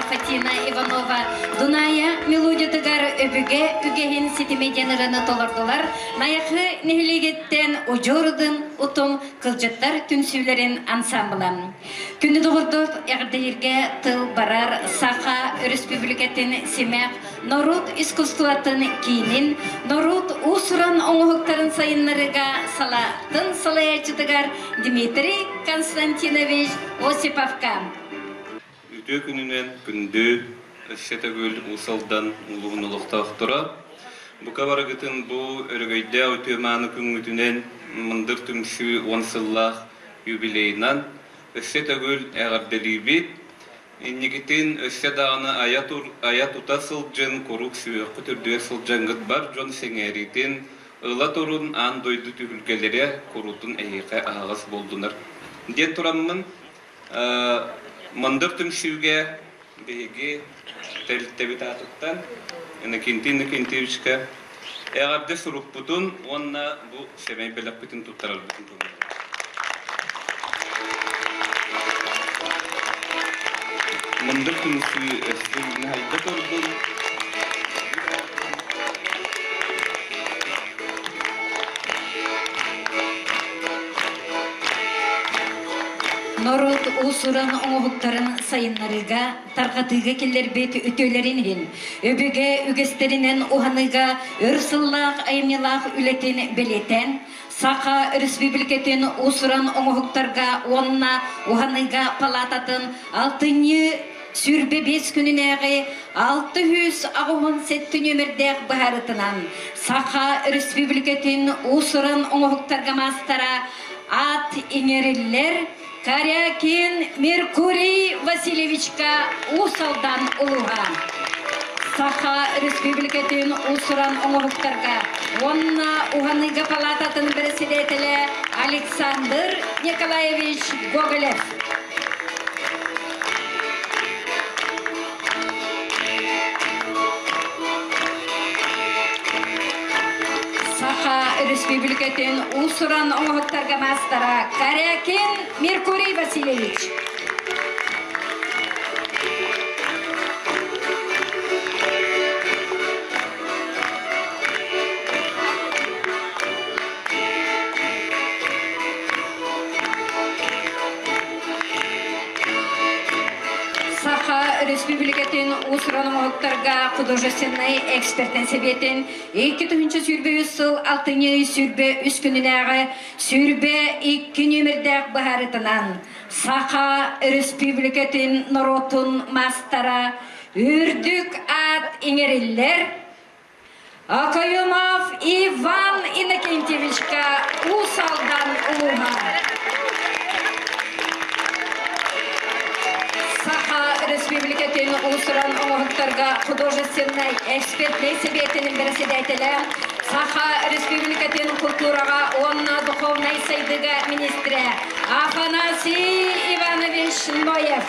Фатина Иванова, Дуная, мелодия тыгар өбіге, үгеген сетимеденеріні толардылар. Наяқы нехилегеттен ожордың ұтым кылжыттар түнсүйлерін ансамблам. Күні доғырдық яғдайырге тыл барар Саха Республикатын семек народ искусстватын кейінен, народ усуран оңғықтарын сайынларыға салатын салаячытыгар Дмитрий Константинович Осиповка. Үтө күнінен күнді әшетігіл ұсалдан ұлығын ұлықтақ тұра. Бұқа барығытын бұл өрігейді өтеманы күнгітінен мұндыр түмші онсыллақ юбилейнан өссө төгүл эгерделибит иннигитин өссө даганы аят ута сылжын курук сүйөккө түрдүө сылжаңгыт бар жон сеңеритин ыла турун ан дойду түгүлгелере курутун эйике агыс болдунар ден тураммын мындыр түмсүүгө биги телтебитатыттан инекинтивичке эгерде суруппутун онна бу семей белеппитин туттаралбытын мындыр түмсүү эстигин хайда турдун Народ усуран оңоғуктарын сайынларыга, тарқатыға келер бет өтөлерінен, өбіге үгестерінен оғаныға өрсыллақ, айымнылақ үлетін белетен, Саха республикатын усуран оңоғуктарға онна оғаныға палататын 6-ні сүрбе 5 күнінәғі 600 ағуын сетті нөмірдәқ бұхарытынан Саха республикатын усуран оңоғуктарға мастара ат еңерілер Карякин Меркурий Васильевичка Усалдан улуға. Саха республикатын усуран оңоғуктарға онна уғаныға палататын председателі Александр Николаевич Гоголев. Республикатын усуран оңоғуктарға мастара Карякин Меркурий Васильевич. Республикатын усуран оңоғуктарға художественный экспертен себетін 2-түхінші сүрбе үсіл 6-ні сүрбе үс күнінәғі сүрбе 2 нөмірдәк бұхарытынан Саха республикатын народын мастара үрдік ат еңерілер Акаюмов Иван Иннокентьевичка Усалдан улуға. Республикатын усуран оңоғуктарға художественный экспертный советінің председателі Саха республикатын культураға онна духовной сайдыга министрі Афанасий Иванович Ноев.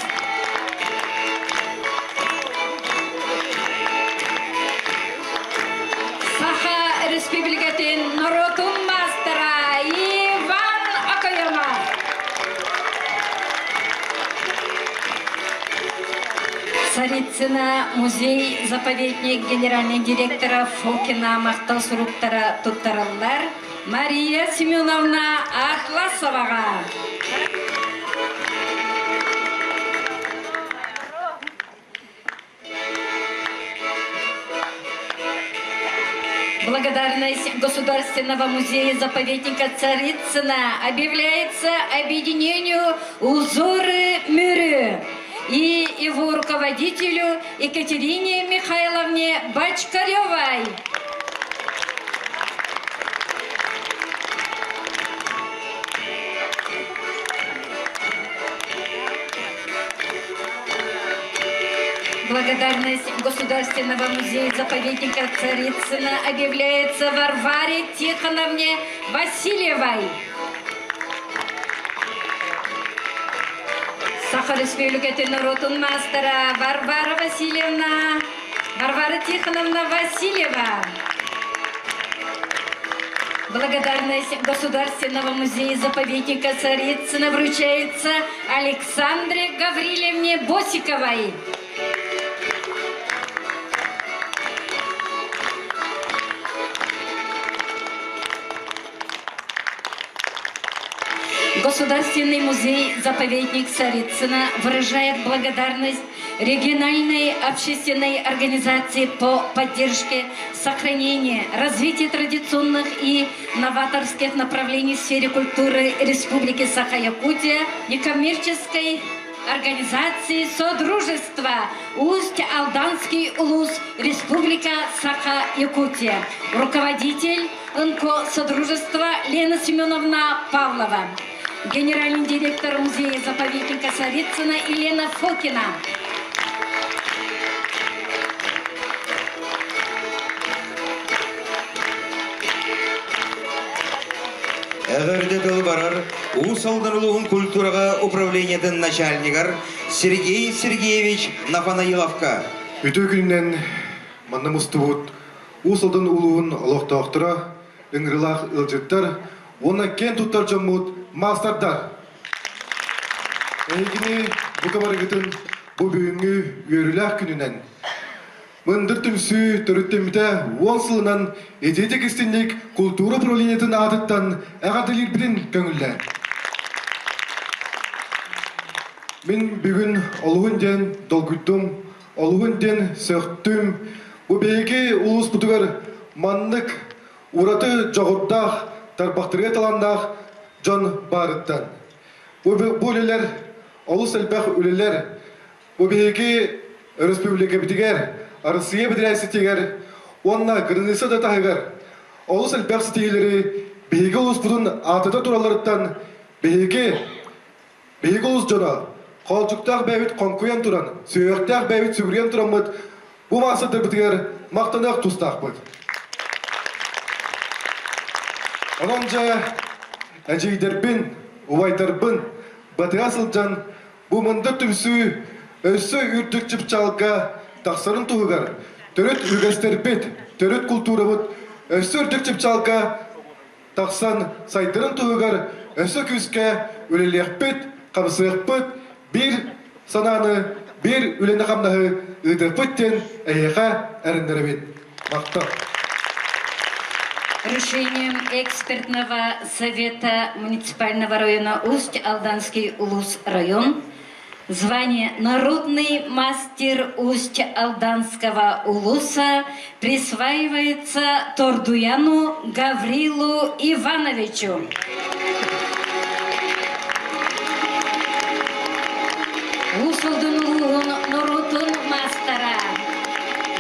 Саха республикатын народун мастера Иван Акаямов. Царицына музей-заповедник генеральный директора Фокина Мақтал Суруптара Туттараллар Мария Семеновна Атласоваға. Благодарность Государственного музея-заповедника Царицына объявляется объединению «Узоры миры» и его руководителю Екатерине Михайловне Бочкаревой. Благодарность Государственного музея-заповедника Царицына объявляется Варваре Тихоновне Васильевой. Саха республикатын народун мастера Варвара Тихоновна Васильева. Благодарность Государственного музея-заповедника Царицына вручается Александре Гаврилевне Босиковой. Государственный музей-заповедник Царицына выражает благодарность региональной общественной организации по поддержке сохранения, развития традиционных и новаторских направлений в сфере культуры Республики Саха-Якутия, некоммерческой организации Содружества Усть-Алданский улус Республика Саха-Якутия, руководитель НКО Содружества Лена Семеновна Павлова. генеральный директор музея-заповедника Царицына Елена Фокина. Әгәрде дыл барар, уус алдарылуын культураға управлениятын начальнигар Сергей Сергеевич Нафанаиловка. Үтө күннен манна мустубут усалдын улуун олоқтоқтыра, ыңрылақ ылжыттар, оны кен туттар жоммут мастардар. Әйгіне бұқабарығытын бұ бүгінгі үйіріләқ күнінен. Мындыр түмсі түріттемді 10 сылынан едетек істенлік культура управлениятын адыттан әғадылыр бірін көңілі. Мен бүгін олығын ден долгүттім, олығын ден сөқтім. Бұ бейге ұлыс бұтығар маннық ураты жоғырдақ, тарбақтырға таландақ жон барыттан. Бұл өлелер, олыс әлбәқ өлелер, бұ бейге республика бітігер, Россия бедерәйсі тегер, онна граница да тағығар. Олыс әлбәқ сетегелері бейге ұлыс бұтын атыда тураларыттан бейге ұлыс жона. Қолчуқтақ бәйбіт қонқуян тұран, сүйектақ бәйбіт сүгірген тұран мұд, бұл мақсаттар бітігер мақтанақ тұстақ бұд. Онынша әжейдербін, ұвайдарбын, батыға сылжан, бұл мұнды түмсі өсі үрдік жіп чалға тақсарын тұғығар. Төрет үргәстер бет, төрет культура бұд, өсі үрдік жіп чалға тақсан сайдырын тұғығар, өсі күзге өлелек бет, қамсық бет, bir sananı, bir üleni kamnahı ыдырпыттен әйеға әріндірі мақтар. Решением экспертного совета муниципального района Усть-Алданский Улус-район звание «Народный мастер Усть-Алданского Улуса» присваивается Тордуяну Гаврилу Ивановичу. Усулдун улуун Нурутун мастера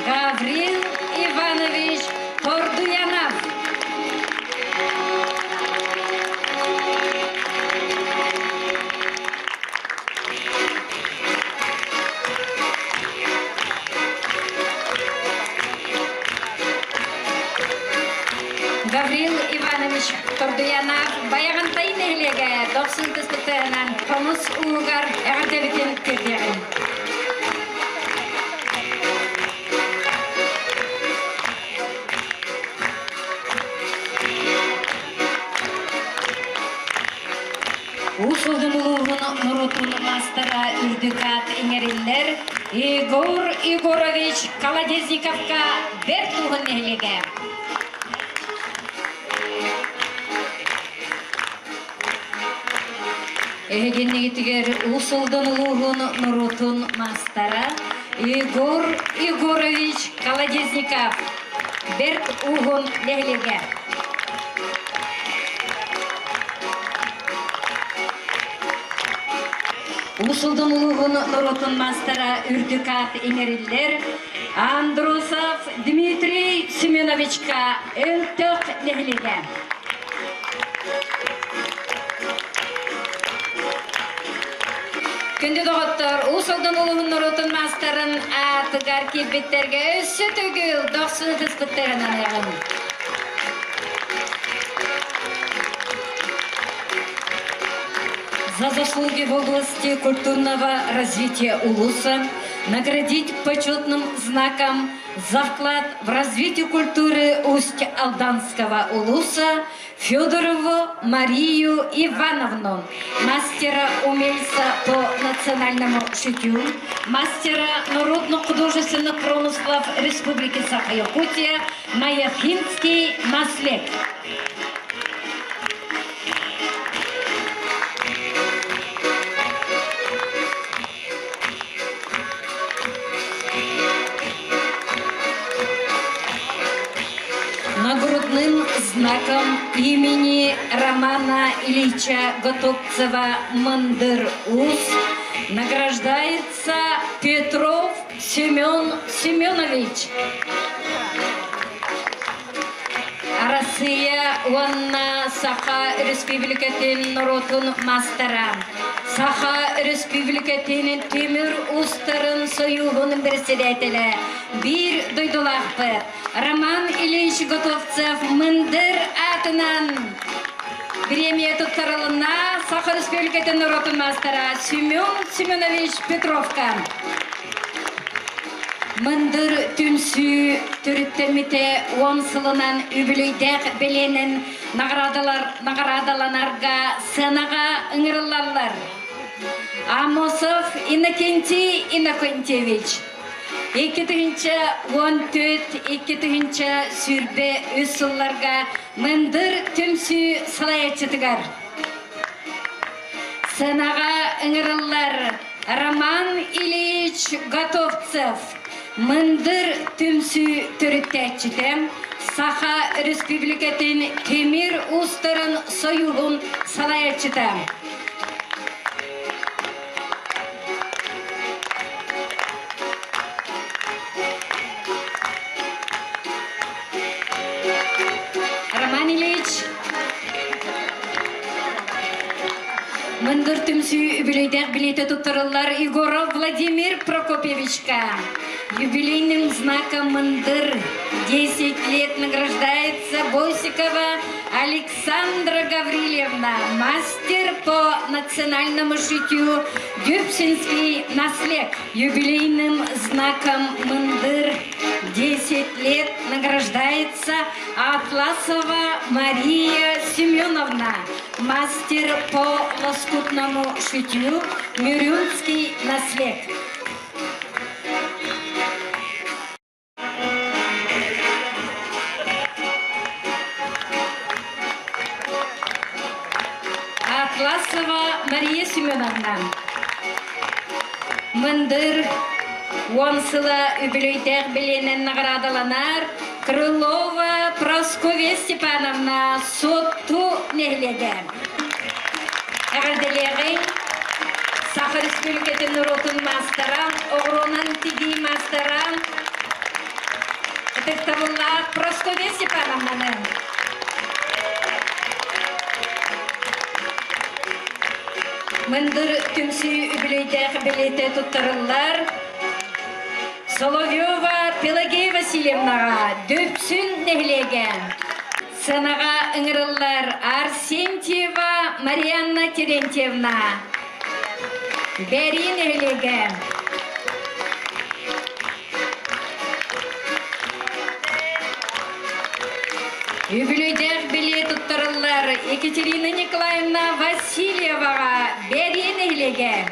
Гаврил Иванович Тордуянов. Гаврил Иванович Тордуянов баяғантайын әлеге 90 тұстығынан қомыс ұғығар әғардәліктен көрдерін. Усылдың ұлығын Нұрутын мастера үрдігат еңерілер Егор Егорович Колодезниковка бір тұғын әлеге. Эгеннегитигер усулдун улугун Нурутун мастера Егор Егорович Колодезников берт угун леглеге. Усулдун улугун Нурутун мастера үрдүкат эңериллер Андрусов Дмитрий Семеновичка өлтөк леглеге. Күнді доғыттыр, ұсылдың ұлығын Нұрутын мастарын атығар кебеттерге өсі түгіл 90 тұспыттерін анайғын. За заслуги в области культурного развития Улуса наградить почетным знаком за вклад в развитие культуры Усть-Алданского Улуса Федорову Марию Ивановну, мастера-умельца по национальному шитью, мастера народно-художественных промыслов Республики Саха-Якутия Маяхинский Маслек. Нагрудным знаком имени Романа Ильича Готовцева Мандыр-Ус награждается Петров Семен Семенович. Россия уанна Саха Республикатын Норотун мастера. Саха Республикатын темір устарын союғының председателі. Bir дойдулақпы. Роман Ильич Готовцев мындыр атынан премия туттарылына Саха Республикатын Норотун мастера Семен Семенович Петровка. Мындыр түнсі түріттеміте онсылынан үбілейдек беленін наградаланарға сынаға ыңырлалар. Амосов Иннокентий Иннокентьевич. 2-14 сүрбе үсілларға мындыр түнсі салаятчытыгар. Сынаға ыңырлар Роман Ильич Готовцев. Мындыр түмсі түріттәтчітем Саха Республикатын темір устарын союғын салаятчытем. Роман Ильич мындыр түмсі үбілейдәк билеті тұттырылар Егоров Владимир Прокопьевичка. Юбилейным знаком мындыр 10 лет награждается Босикова Александра Гаврилевна, мастер по национальному шитью Дюбсинский наслед. Юбилейным знаком мындыр 10 лет награждается Атласова Мария Семеновна, мастер по лоскутному шитью Мюрюнский наслед. Атласова Мария Семеновна. Мындыр онсыла үбілейдек біленен наградаланар Крылова Прасковья Степановна сотту нехлеге. Әғірделеғін Саха Республикатын Норотун мастера, Огронан тиги мастера, Тектавулла Прасковья Степановна. Мындыр түмсі үбілейдек білеті тұттырылар Соловьева Пелагея Васильевнаға дөпсін нәхлеген. Сынаға ыңырылар Арсентьева Марианна Терентьевна. Бәрі нәхлеген. Үбілейдек біле тұттырылар Екатерина Николаевна Васильеваға бәрі нәхлеген.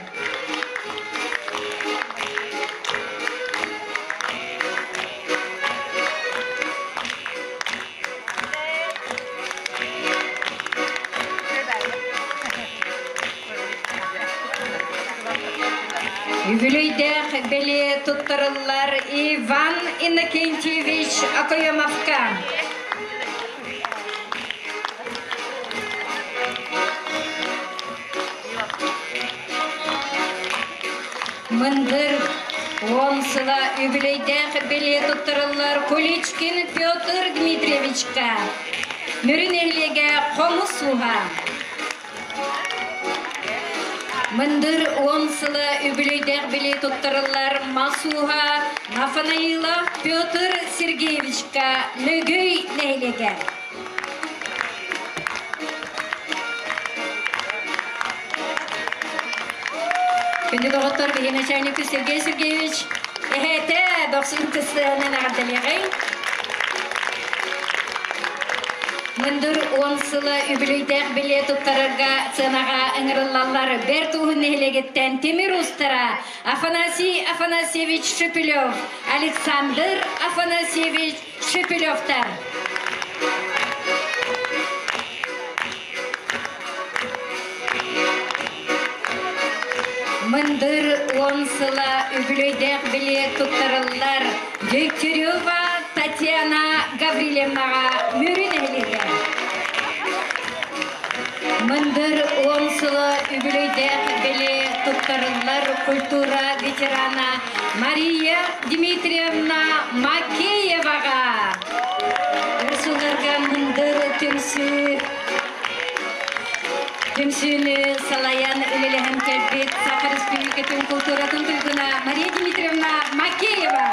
Юбилейдек біле тұттырылар Иван Иннокентьевич Акоемовка. Мындыр онсыла юбилейдек біле тұттырылар Куличкин Петр Дмитриевичка. Мүрін әйлеге қомысуға. Мындыр онсылы үбілейдек біле тұттырылар Масуға Нафанаилов Петр Сергеевичка нөгөй нейлеге. Күнді доғыттар бейін начальнику Сергей Сергеевич әйті 90-тісінің ардалығын. Мындыр онсылы үбілейдек біле тұттарырға ценаға ыңырылалары бер туғын нәйлегеттен темір ұстара Афанасий Афанасьевич Шепелев, Александр Афанасьевич Шепелевтар. Мындыр онсыла үбілейдек біле тұттарылар Дегтярева Татьяна Гаврилевнаға мөрін әлеге. Мындыр онсылы үбілейдек біле тұттарылар культура ветерана Мария Дмитриевна Макееваға. Осуларга мындыр Түмсүні салаян үлелі кәлбет Саха Республикатын культуратын түйгіна Мария Дмитриевна Макеева.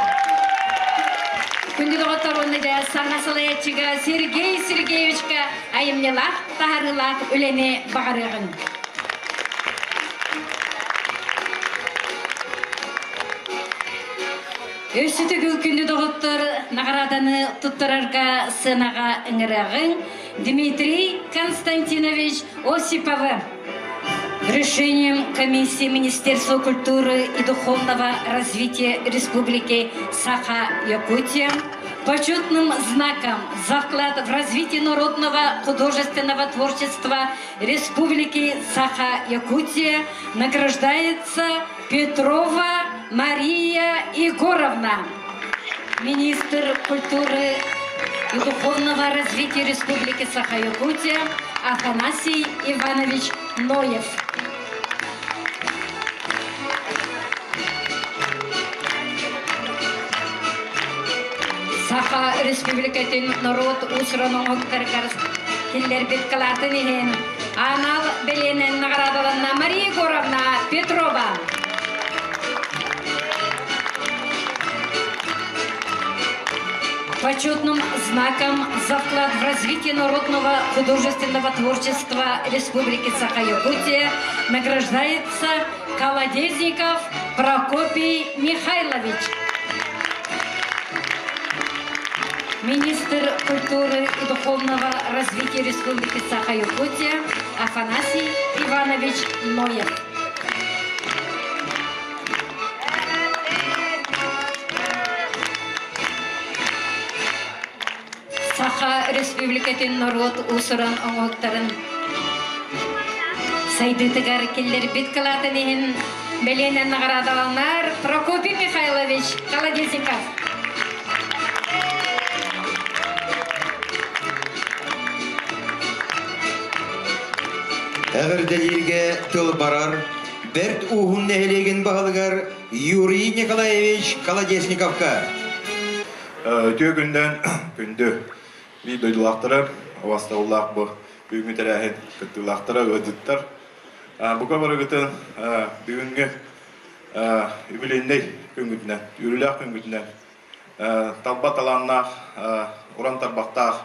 Күнді доғыттар оны да саңа салаятчыға Сергей Сергеевичка айымнелақ, тағарылақ үлені бағарығын. Өсі түгіл күнді доғыттар нағараданы тұттырарға сынаға ыңырағын Дмитрий Константинович Осиповы. Решением Комиссии Министерства культуры и духовного развития Республики Саха-Якутия почетным знаком за вклад в развитие народного художественного творчества Республики Саха-Якутия награждается Петрова Мария Егоровна, министр культуры и духовного развития Республики Саха-Якутия Афанасий Иванович Ноев. Саха Республикатын народ усырының оқтарғарыз келдер бет қылатын еген. Анал беленен наградаланна Мария Егоровна Петрова. Почетным знаком за вклад в развитие народного художественного творчества Республики Саха-Якутия награждается Колодезников Прокопий Михайлович. Министр культуры и духовного развития Республики Саха-Якутия Афанасий Иванович Ноев. Саха Республикатын народ усыран оңоқтарын сайдытыгар келдер бит кылатын ehen беленен наградаланар Прокопий Михайлович Колодезников. Әгірділерге тыл барар, бәрт уғын нәхелеген бағылығар Юрий Николаевич Колодезниковка. Өтө күнден күнді видеолақтары, авастаулақ бұл бүгінгі тәрәхін күттілақтары өдіттір. Бұқа бары күтін бүгінгі үбілендей күнгітінен, үріләқ күнгітінен, талбат аланнақ, уран тарбақтақ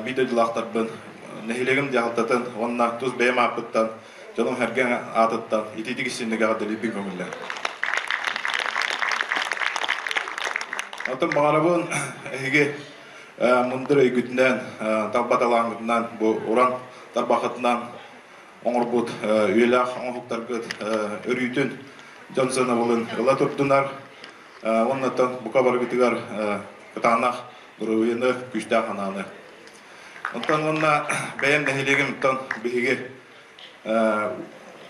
видеолақтар бұн, нәхелегім жағылтатын, онына тұз бәйім апыттан, жаным әрген атыттан, ететік ішіндегі ағадылы бір көңілден. Атын бағарабын әйге мұндыр өйгітінен, талбат алаңғытынан, уран тарбақытынан, оңыр бұд, үйелақ, оңғықтар күт, үрүйтін, жансына болын ұла тұрдынар, оннаттан бұқа бар күтігар күтанақ, бұруыны күшті қананы. Онтан онна бәйім нәхелегім ұттан бігеге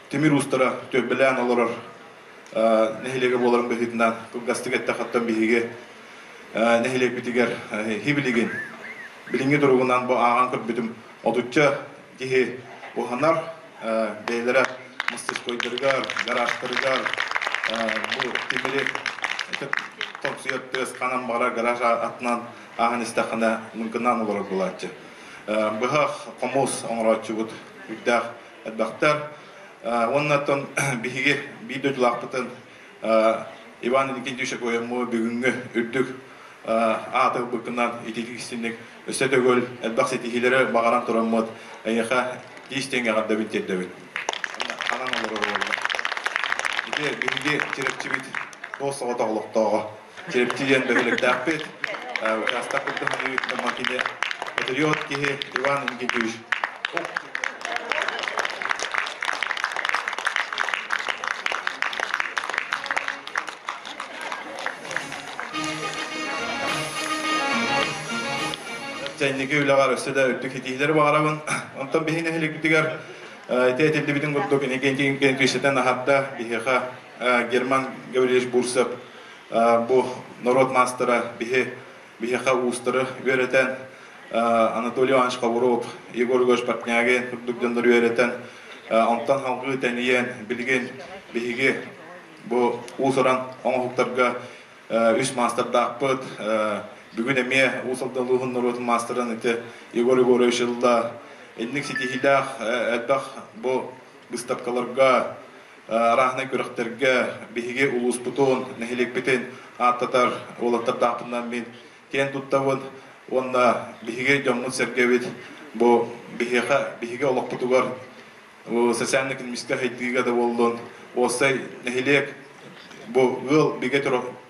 темір ұстыра төбілән олырыр нәхелеге боларын бігетінен күлгастық әтті қаттан бігеге нәхелек бітігер хибілеген білінге тұрғынан бұл аған күрт бітім одутча кеге бұғанар бәйлері мұстыш қойдырғар, гаражтырғар бұл темірек тоқсүйеттіз қанан бағар гараж атынан аған істақына мүмкіннан олар бұлатчы. Бұғақ қомыз оңыратчы бұд үкдақ әдбақтар. Оннаттан бігеге бейдөтілақ бұтын Иван Никентьевич көйемі бүгінгі үрдік атығы бұқынан ететік істендік өсі төгіл әдбақ сетихилері бағаран тұран мұд әйеқа дейістен ғағадда біттерді біт. Қанан олығы болды. Бүгінде терепчі біт досы отағылықтауға. Терепчіден бөгілікті әппет. Қастақ бұқтың үйіктің макине патриот кеге Иван Никентьевич. Жәнеге үліғар өсі де өттік етейлері бағарабын. Онтан бейін әхілі күтігер тәйтелді бітін күрттік енекен көшетен ағатта бейіға Герман Гаврилович Бурсып бұл народ мастера бейіға ұстыры өретен Анатолий Иванович Қабуров, Егор Гош Партняген күрттік жондар өретен онтан халқы тәнейен білген бейіге бұл ұсыран оңғықтарға үш мастерді ақпыт Бүгін әме ұсалдалығын нұротын мастерын әті Егор Егорович жылда Элник сетихилях әлбақ бұ бұстапқаларға арахна көріқтерге бігіге ұлыс бұтуын нәхелек бітен аттатар олаттар тақпынан мен кен тұттауын онна бігіге жаммын сәргевет бұ бігіге олақ бұтуғар сәсәнік мисқа хайттыға да болдың осай нәхелек бұ ғыл біге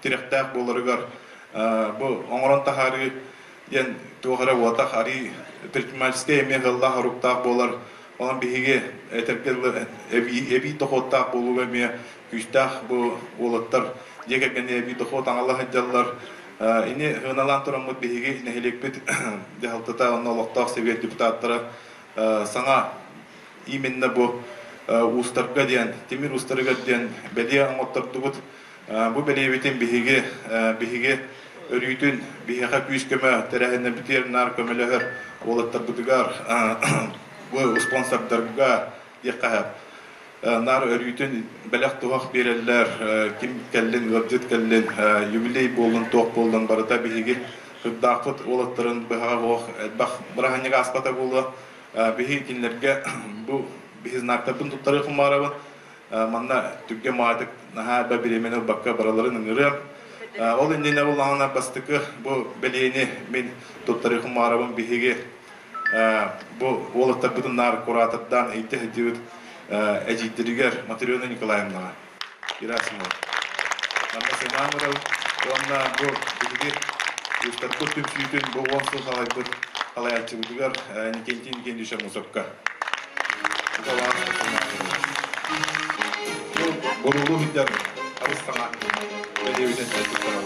тіректәк болырығар бұ оңырын тахары ден туғара уатақ ари предпринимательская эме ғыллах аруқтақ болар Olan bihiге әтіркелі әбей тұқоттақ болуға ме күштақ бұл олаттар дегенде әбей тұқот аңалақ әдялар. Ине ғыналан тұрамыд биhiге нәхелек бет дәхалтыта оны олықтақ совет депутаттары саңа именно бұл ұстарға дейін, темір ұстарға дейін бәле аңоттар тұғыд. Бұл бәле бетен биhiге өрүйтін биhiға күйіскөмі тәрәхінен бітер нар көмелігір олаттар бұдығар bu sponsorlarga yakahap. Nar örgütün belak tuğaq bererler, kim kellin, gabjit kellin, jubiley bolun, toq bolun, barata bihigi hıddaqıt olatların bihaga oq, baq bırahaniga aspata boldu. Bihi kinlerge bu bihiz naktabın tuttarı xumarabın. Manna tügge maadık, naha babiremeni bakka baraların ıngırım. Ol indine bolağına bastıkı bu beleyini min tuttarı xumarabın bihigi bu олаттар бүтін нар куратырдан әйтті әдеуіт әжейттірігер Матрена Николаевнаға. Герасимов. Намна Семанырау, онна бұл бүдіге өстарқы түмсүйетін бұл онсыл қалай бұд қалай әтші бүдігер некентен дүші мұсыққа. Бұл бұрылу хүндер арыстана әдеуітен әйтіп қарау.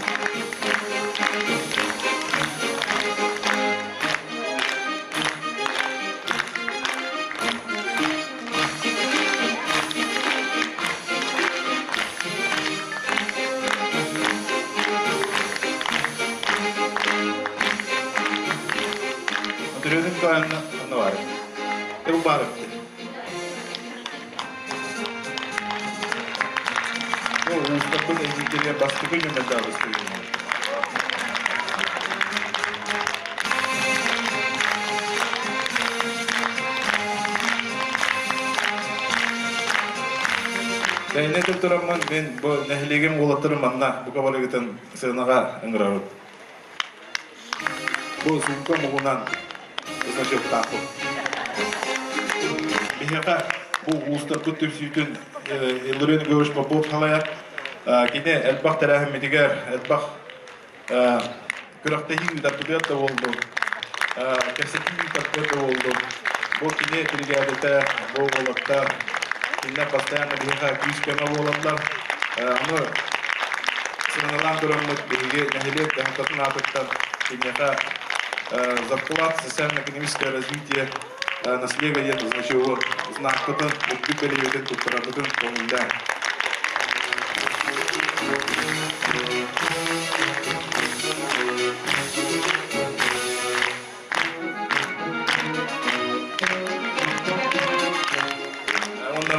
Ano var? Det var bara o usta da İngilizce bastığı gibi medalya söylüyor. Ben ne tutturamam ben bu nehligim olatırım anna bu kadar giden sığınağa ıngırarım. Bu sunka muğunan Значит, так вот. Бихака bu usta tüsütün Ellerini görüş papot halaya. Kine elbaq tarafı mediger elbaq kırakta hiç da da oldu. Kesekin da oldu. Bu kine brigadete bu olakta kine pastayanı bihaka küs kema olanlar. Ama sınırlan durumu bihi nehiliyet de hakikaten atıktan kineka зарплат, социально-экономическое развитие наследия, значит, его знак кто-то, убили этот тут работает, он да.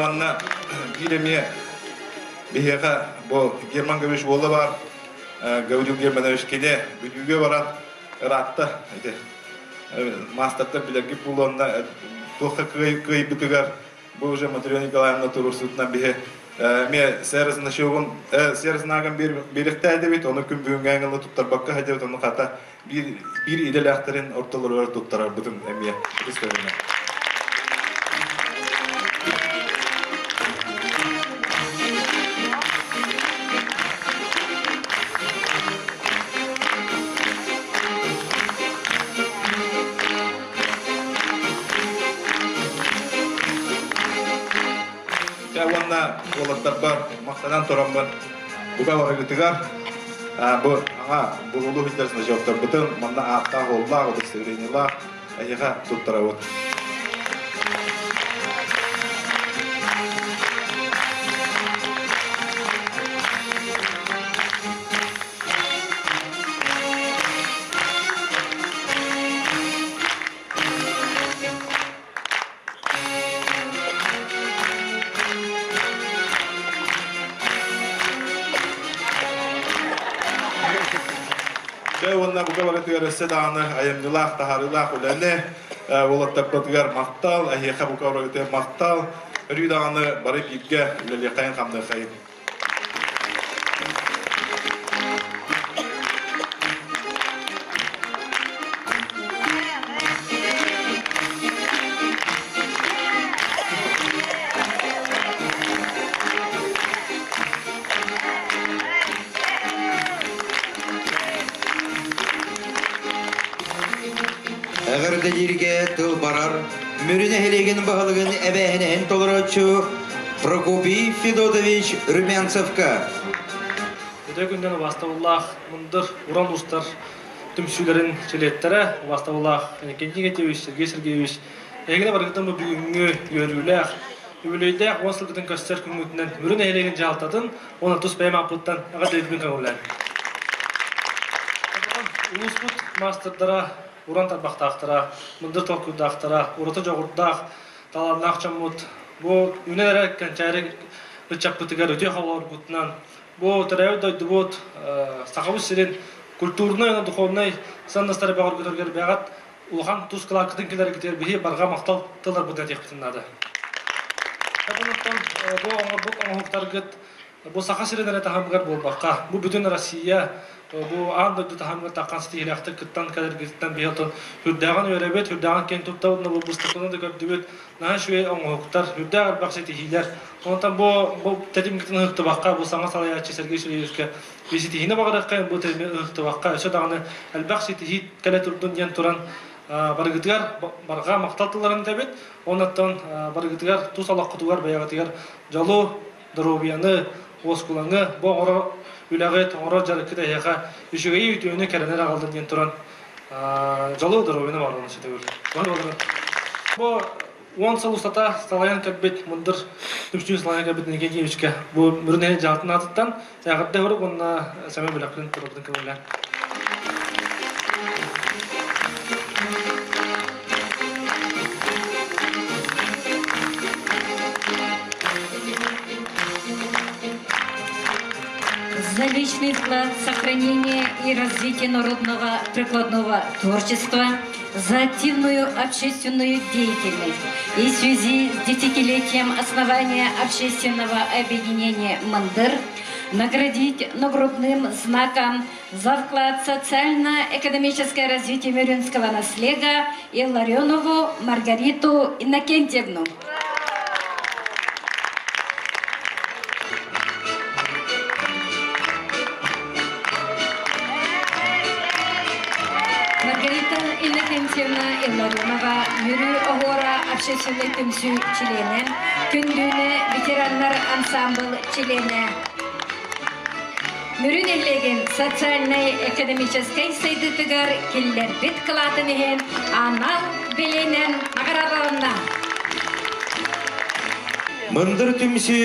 Ondan bilemiyor. Biheka bu German göbeş oğlu var. Gavcıl Germanovич kene büyüge varan. Ratta, işte, master'da bilgi bulunduğunda, tohka kıyı bitigar, bu уже Матрена Николаевна turusutuna bihe, me servisinde şovun, servisinagan birlikte edebiyat, onu gün büyüngengeli tuttar bakka edebiyat, onu kata bir idelakların ortaları tuttarar bütün emiye, istedim. Olatlar var, maksadan toramlar. Bu kadar gıtıgar. Bu ama bu ulu hücresinde cevaplar bütün. Manda atta ollar, o da sevreniler. Ayıga tuttaravut. Onunla bu kadar ötüyorsa dağını ayımcılak, taharılak ulanı, olattaplatgar maktal, ahiyaka bu kadar ötüyor maktal, rüy dağını barıp yipge, lelekayın kamda kayın. Әгәр дәлирге тыл барар, мөріне хелеген бағылығын әбәхінен толырачу Прокопий Федотович Румянцевка. Өте күнден бастауыллах мұндыр уран ұстар түмсүлерін челеттері бастауыллах Кенжин Кетевич, Сергей Сергеевич әгіне барғыдан бұл бүгінгі үйеріләқ Үбілейдәқ 10 сылғытын көстер күнгітінен мөріне хелеген жалтатын, оны тұс бәйім апыттан аға дөйдімін көңілән. Улуспут мастырдара уран тарбақтақтыра, мұндыр тоқудақтыра, ураты жоғырдақ, таларнақ чаммут. Бұл үнелері кәнчәрі үтчаппытығар өте қаулар бұтынан. Бұл тәрәуі дойды бұт, сақабыз сирен культурный, духовный, сандастары бағыр көтергер бәғат, ұлған тұз қылар күтін келері кетер бейі барға мақтал тылар бұтын әтек бұтынады. Бұл оңғықтар күт, бұл сақа сиренері тағамғар бол баққа. Бұл бүтін Россия, бұл аңды тағамғар таққан стихилақты күттан кәдір кеттен бейхалтын хүрдәған өрәбет, хүрдәған кен тұптауына бұл бұстықлығын да көрдібет, нағын шуе оңғықтар, хүрдәғар бақсы тихилер. Онтан бұл тәдім кеттен ұқты баққа, бұл саңа салаячы Сергей Сергеевичке бесі тихіне бағыраққа, бұл тәдім ұқты баққа, өсі дағаны әлбақсы тихи кәлі тұрдың ен тұран баргытыгар барға мақталтыларын тәбет, онаттан баргытыгар тус алақ құтуғар баяғытыгар жалу, дұробияны, оскулаңы, бұл оңыры үләғет, оңыры жарықы дәйеға үшігейі үтіөне кәрінер ағалдың ен тұран жалу, дұробияны барлығын сөйтеуір. Бұл 10 сыл ұстата салаян кәбет, мұндыр түмшін салаян кәбет неге кейвішке. Бұл мүріне жалтын атыттан, әғырды өріп, онына сәмен бөләкірін тұрудың көңілер. За личный вклад в сохранение и развитие народного прикладного творчества, за активную общественную деятельность и в связи с десятилетием основания общественного объединения «Мандыр» наградить нагрудным знаком за вклад в социально-экономическое развитие мюринского наследия Илларионову Маргариту Иннокентьевну. Маргарита Иннокентьевна Илларионова, Мюрі Огора общественный түмсү члены, күндүне ветерандар ансамбл члены. Мюрін эглеген социально-экономической сайдытыгар келлер бит кылатынығын анал беленен ағараларына. Мындыр түмсі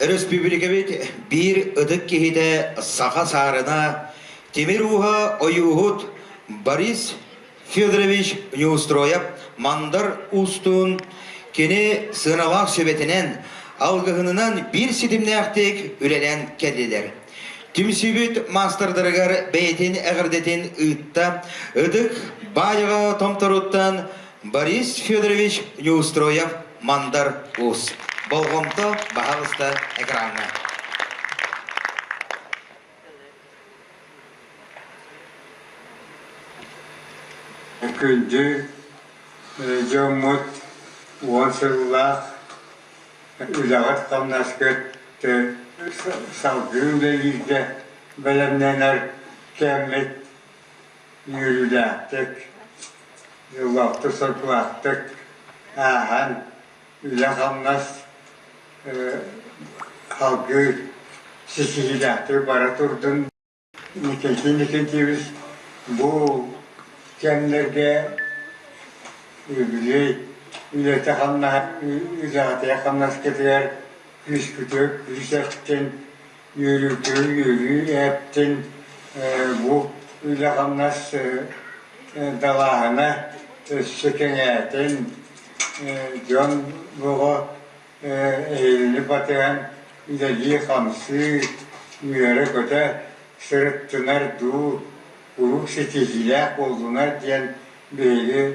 республикабет бір ыдық кехеді сақа сарына темір уға ойуғыт Борис Федорович Неустроев мандар устун кені сыналақ сөбетінен алғығынынан бір сетімне ақтек үлелен кәділер. Түмсібет мастырдырығар бәйтін әғірдетін ұйтта үдік байыға томтыруттан Борис Федорович Неустроев мандар ус. Болғымты бағалысты экранға. Күнді жомут уансыллах үлағат қамнаскетті салғын бәлізді бәлемненер кәмет үйіріләқтік, үлақты сұрқылақтық, ағын үлә қамнас халқы сесігіләқтік бара тұрдың. Некентейбіз бұл кәмлерге үлеті қамна, үлағатыя қамнаскетігер күш күтік, күш әптен, үйрі әптен бұл үлі қамнас далағына сөкен әтен жон бұғы әйелі батыған үлі қамсы үйері көті сұрыттынар ду Uruk setihiler olduğuna diyen böyle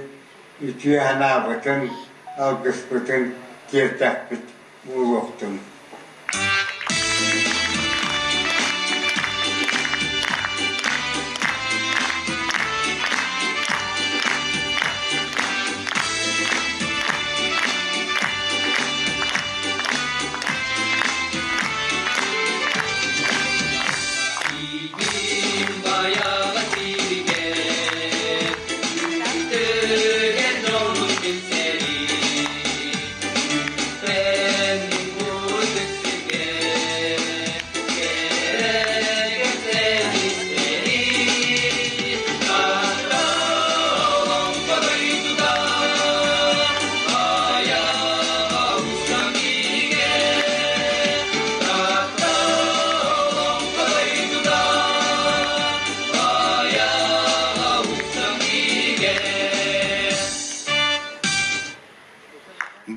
ütüye hanabıtın, algıspıtın, tertakbıt uğruktun.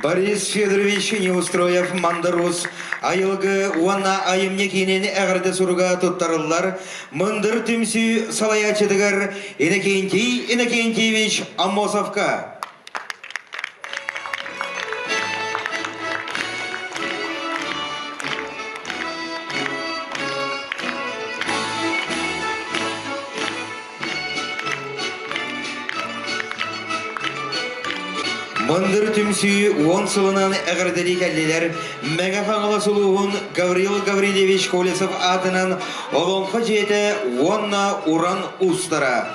Борис Федорович Неустроев Мандарус айылгы уанна айымне кейнен әғірді сұруға тұттарылар мындыр түмсі салаячыдығыр Иннокентьевич Амосовка. Мындыр түмсі 10 сылынан әғірділі кәллелер мәға қаңылы сұлуғын Гаврил Гаврилевич Колесов атынан олонқы жеті онна уран ұстара.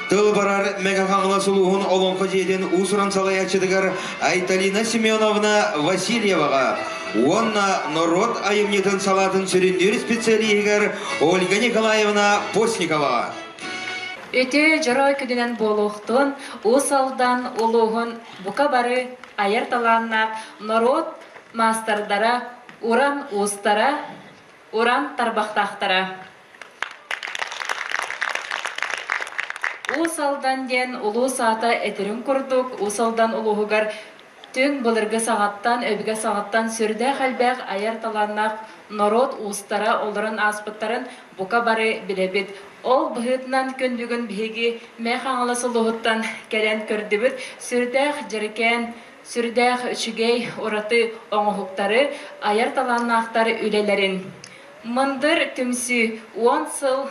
Тыл барар мәға қаңылы сұлуғын олонқы жетен ұсыран салаячыдығыр Айталина Семеновна Васильеваға. Онна народ айымнетін салатын сүріндер специалиегер Ольга Николаевна Постниковаға. Өте жарай күдінен болуқтын, ұсалдан ұлуғын бұқа бары айырталаннақ народ мастардара, уран ұстара, уран тарбақтақтара. Ұсалдан ден ұлу сата әтірін күрдік, ұсалдан ұлуғығар түн бұлырғы сағаттан, өбігі сағаттан сүрді қалбәқ айырталаннақ народ ұстара оларын аспыттарын бұқа бары білебет. Ол бұғытынан көндігін бігі мәқаңылы сұлуғыттан кәлен көрдібіт, сүрдәқ жеркен, сүрдәқ үшігей ораты оңығықтары, айарталаннақтары үлелерін. Мындыр түмсі 10 сыл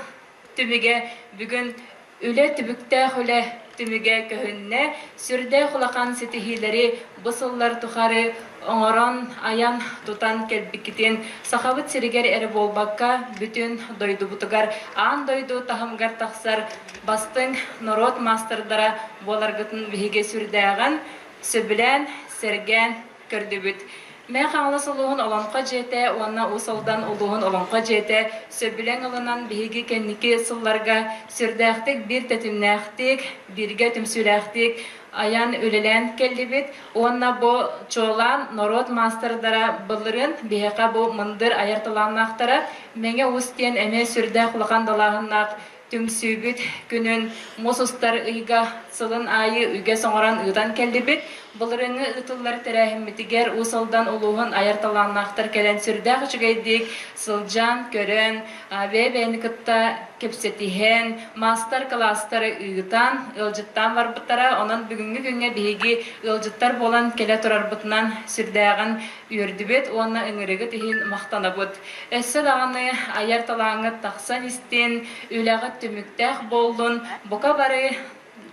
түміге бүгін үле түбіктәқ үле түміге көхінне, сүрдәқ ұлақан сетихилері бұсыллар тұқары оңыран аян тұтан кәлбікітен сақабыт сиригер әрі болбаққа бүтін дойду бұтығар, ан дойду тахымгар тақсар бастың народ мастырдара боларғытын бігі сүрдәған, сөбілән, серген көрді бүт. Мен қаңылы сұлуғын оланқа жете, онна ұсалдан ұлуғын оланқа жете, сөбілен ұлынан бігі кәннікі сылларға сүрдәқтік бір тәтімнәқтік, бірге түмсіләқтік, аян өлелен келді бит, онна бұ чолан народ мастырдара бұлырын, бейіқа бұ мындыр айартыланнақтара, мәңе ұстен әме сүрдәқ ұлған далағыннақ түмсүйбіт күнін мосустар ұйға сылын айы үйге соңыран ұйдан келді бит, бұлырыңы ұтылар тәрәхіммітігер ұсылдан ұлуғын айарталаннақтар кәлен сүрдәқ үшігейдік сылжан көрін, бәйбәйні күтті кепсетіхен, мастар кластары ұйғытан, ұлжыттан бар бұттара, онын бүгінгі күнге бейгі ұлжыттар болан келе тұрар бұтынан сүрдәғын үйірді бет, оны үңірігі тіхін мақтана бұд. Әсі дағаны айарталаңы тақсан істен, үләғі түміктәқ болдың, бұқа бары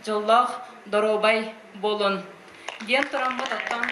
жоллақ доробай болын. Ден тұрамы таттан.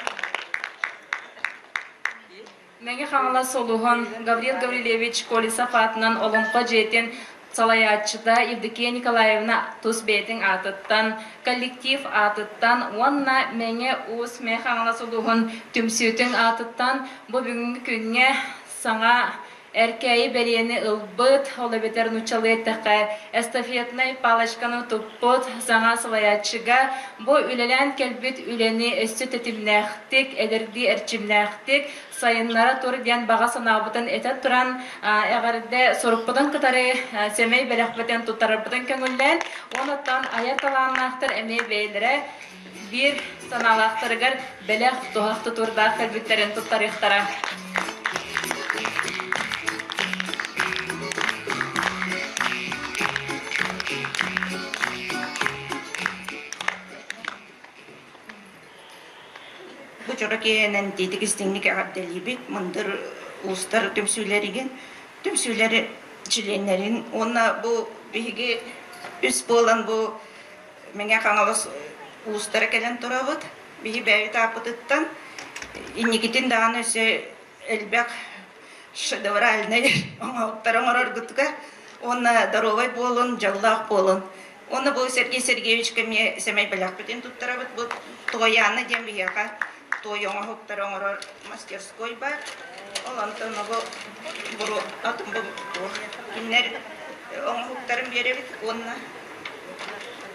Мәңе қаңыла солуғын Гаврил Гаврилевич Колесов атынан олымқа жетін салаячыда Евдокия Николаевна Тусбетің атыттан, коллектив атыттан, онна мәңе ұс мәңе қаңыла солуғын түмсүтің атыттан бұл бүгінгі күнге саңа әркәйі бәлені ұлбыт, олы бетер нұчалы еттіққа, эстафетный палачканы тұппыт, саңа салаячыға, бұл үлелен кәлбет үлені өсті тетімнәқтік, әдірді әрчімнәқтік, сайынлара тұр ден баға санабытын әтет тұран, әғірді сұрықпыдың қытары сәмей бәләқпәтен тұттарыпыдың көңілден, оныттан аяталаннақтыр әмей бәйлері, бір саналақтырығыр бәләқ тұғақты тұрда кәлбеттерін тұттарықтара. жора кенен тетик истеңник агабделибит мындыр устар төмсүлериген төмсүлери членерин онна бу биги үс болан бу меңе каңалас устар келен турабыт биги бәйт апытыттан инникитин даан өсө элбек шедевральный оңоктарыңорор гутка онна даровой болон жаллах болон оны бу Сергей Сергеевич кеме семей белак битен туттарабыт бу тояны дем бияка тоёңо хоктарыңорор мастерской бар олантан бу буру атым бу кинер оңоктарын беребит онна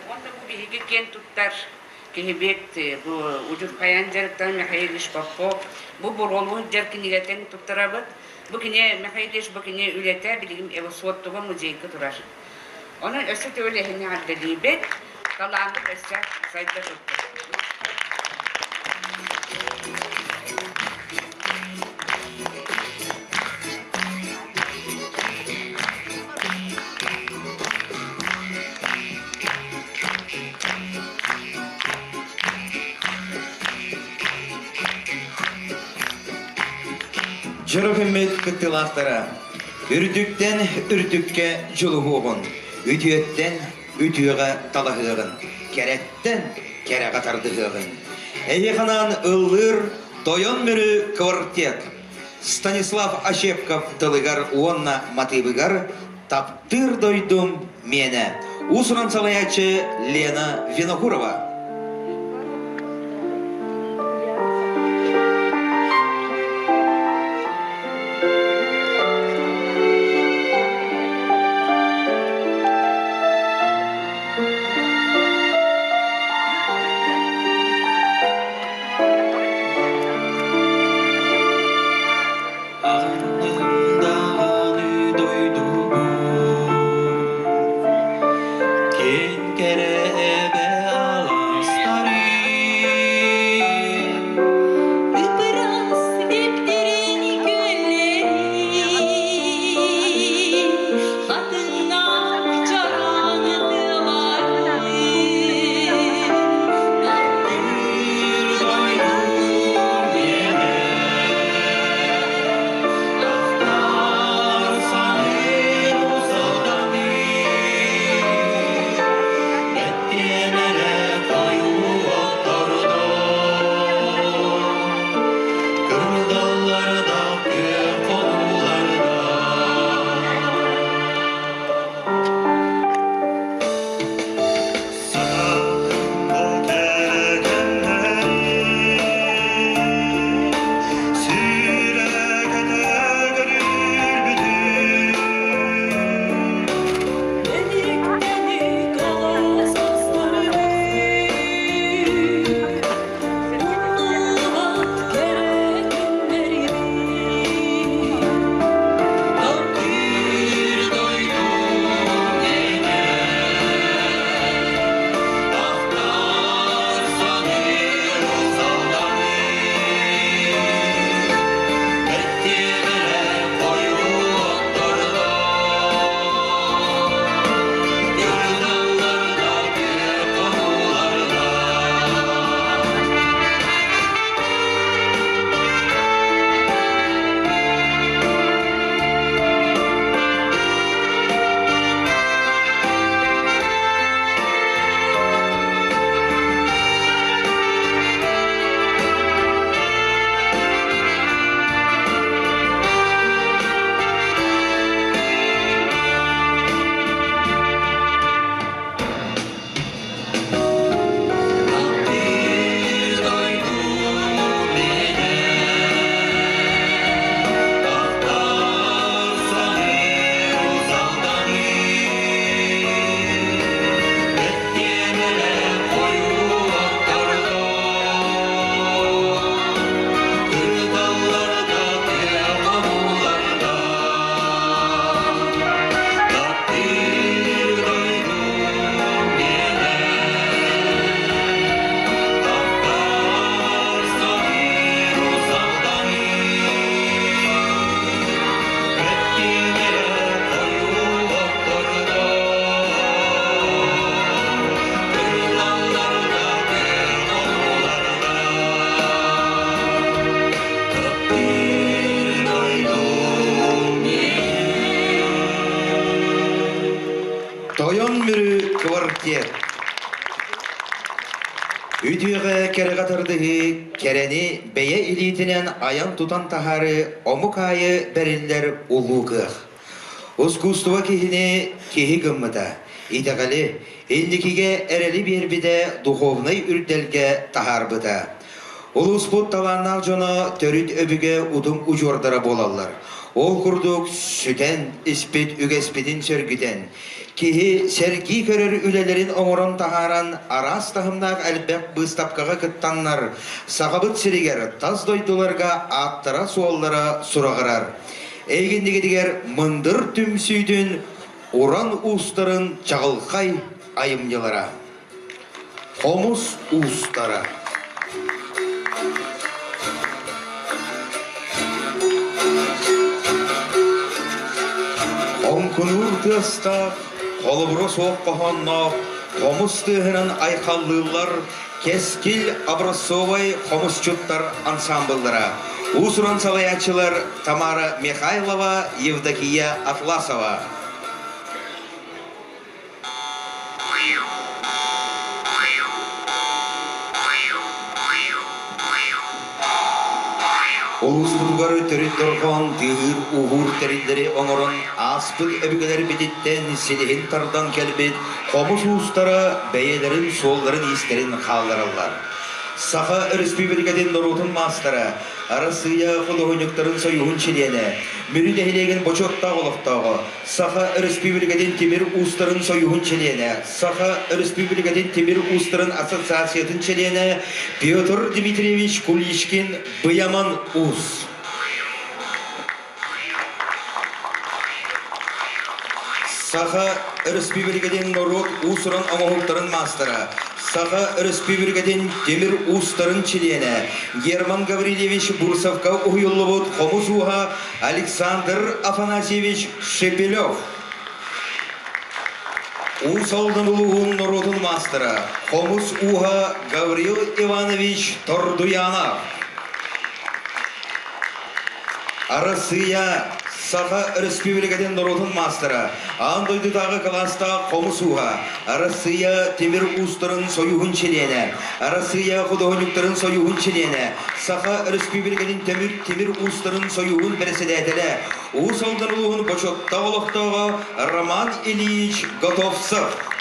бу биги кен туттар кебекти бу ужур каян жарыктан Михаилович Попов бу буролу жаркинигетен туттарабыт бу кине Михаилович бу кине үлете билигим эвосуоттуга музейка турар onun ösü töylehini addedibet kalandı ösü sayda tuttu. Жырыхымет кыттылақтара, үрдіктен үрдікке жылығуғын, үтіеттен үтіға талахығын, кереттен кереға тардығығын. Әйеқанан ыллыр тойон мүрі квартет. Станислав Ашепков тылығар онна матыбығар таптыр дойдум мені. Усыран салаячы Лена Винокурова. Кен керебе ала рәхмәттер. Үтіғі кәрі қатырдығы кәрәні бәйе илетінен аян тұтан тахары омық айы бәрілдер ұлуғық. Оскустыва кехіне кехі гыммыда. Итағалі, ендікіге әрәлі бербіде духовнай үрделге тахарбыда. Улуспут таланнақ жоны төріт өбіге удым ұжордара болалар. Ол күрдік сүтен, іспет, үгеспетін сөргіден. Кихи сәрги көрір үлелерін оңырын тахаран арас тахымнақ әлбәк бұстапқаға кыттаннар. Сағабыт сірігер таз дойдыларға аттара суаллара сұрағырар. Әйгендегедігер мындыр түмсүйдің уран ұстарын чағылқай айымнелара. Қомыс ұстара. Онкунур тыстақ, қолыбыры соқ қоғаннақ, қомыс түйінен айқаллылар, кескіл образцовай қомыс чуттар ансамблдара. Усуран салаячылар Тамара Михайлова, Евдокия Атласова. Улуспутугары төрүт торгон тыгыр угур терилдери оңорон аспыл өбүгелер бититтен селихин тардан келбит комуз уустары бәйелерин солларын истерин қалдыралар. Саха республикаден норутун мастары, арасыя художниктарын союхун члене, мүрүдехилеген бочотта олықтағы, Саха республикаден темир устарын союхун члене, Саха республикаден темир устарын ассоциациятын члене Петр Дмитриевич Кулишкин Быяман ус. Саха республикаден норут усырын оңоғылтарын мастары, Саха республикаден темир устарын члене Герман Гаврилевич Бурсовка уйыллыбыт комус уға Александр Афанасьевич Шепелев. Усалдын улуғын норутын мастары, комус уға Гаврил Иванович Тордуянов. Арасыя Саха республикаден норутын мастары, андойдыдағы класста комусуға, Арасыя темир устарын союғын члене, Арасыя художниктарын союғын члене, Саха республикаден темир устарын союғын председателі, Усалдын улуғын бочотта олықтағы Роман Ильич Готовцев.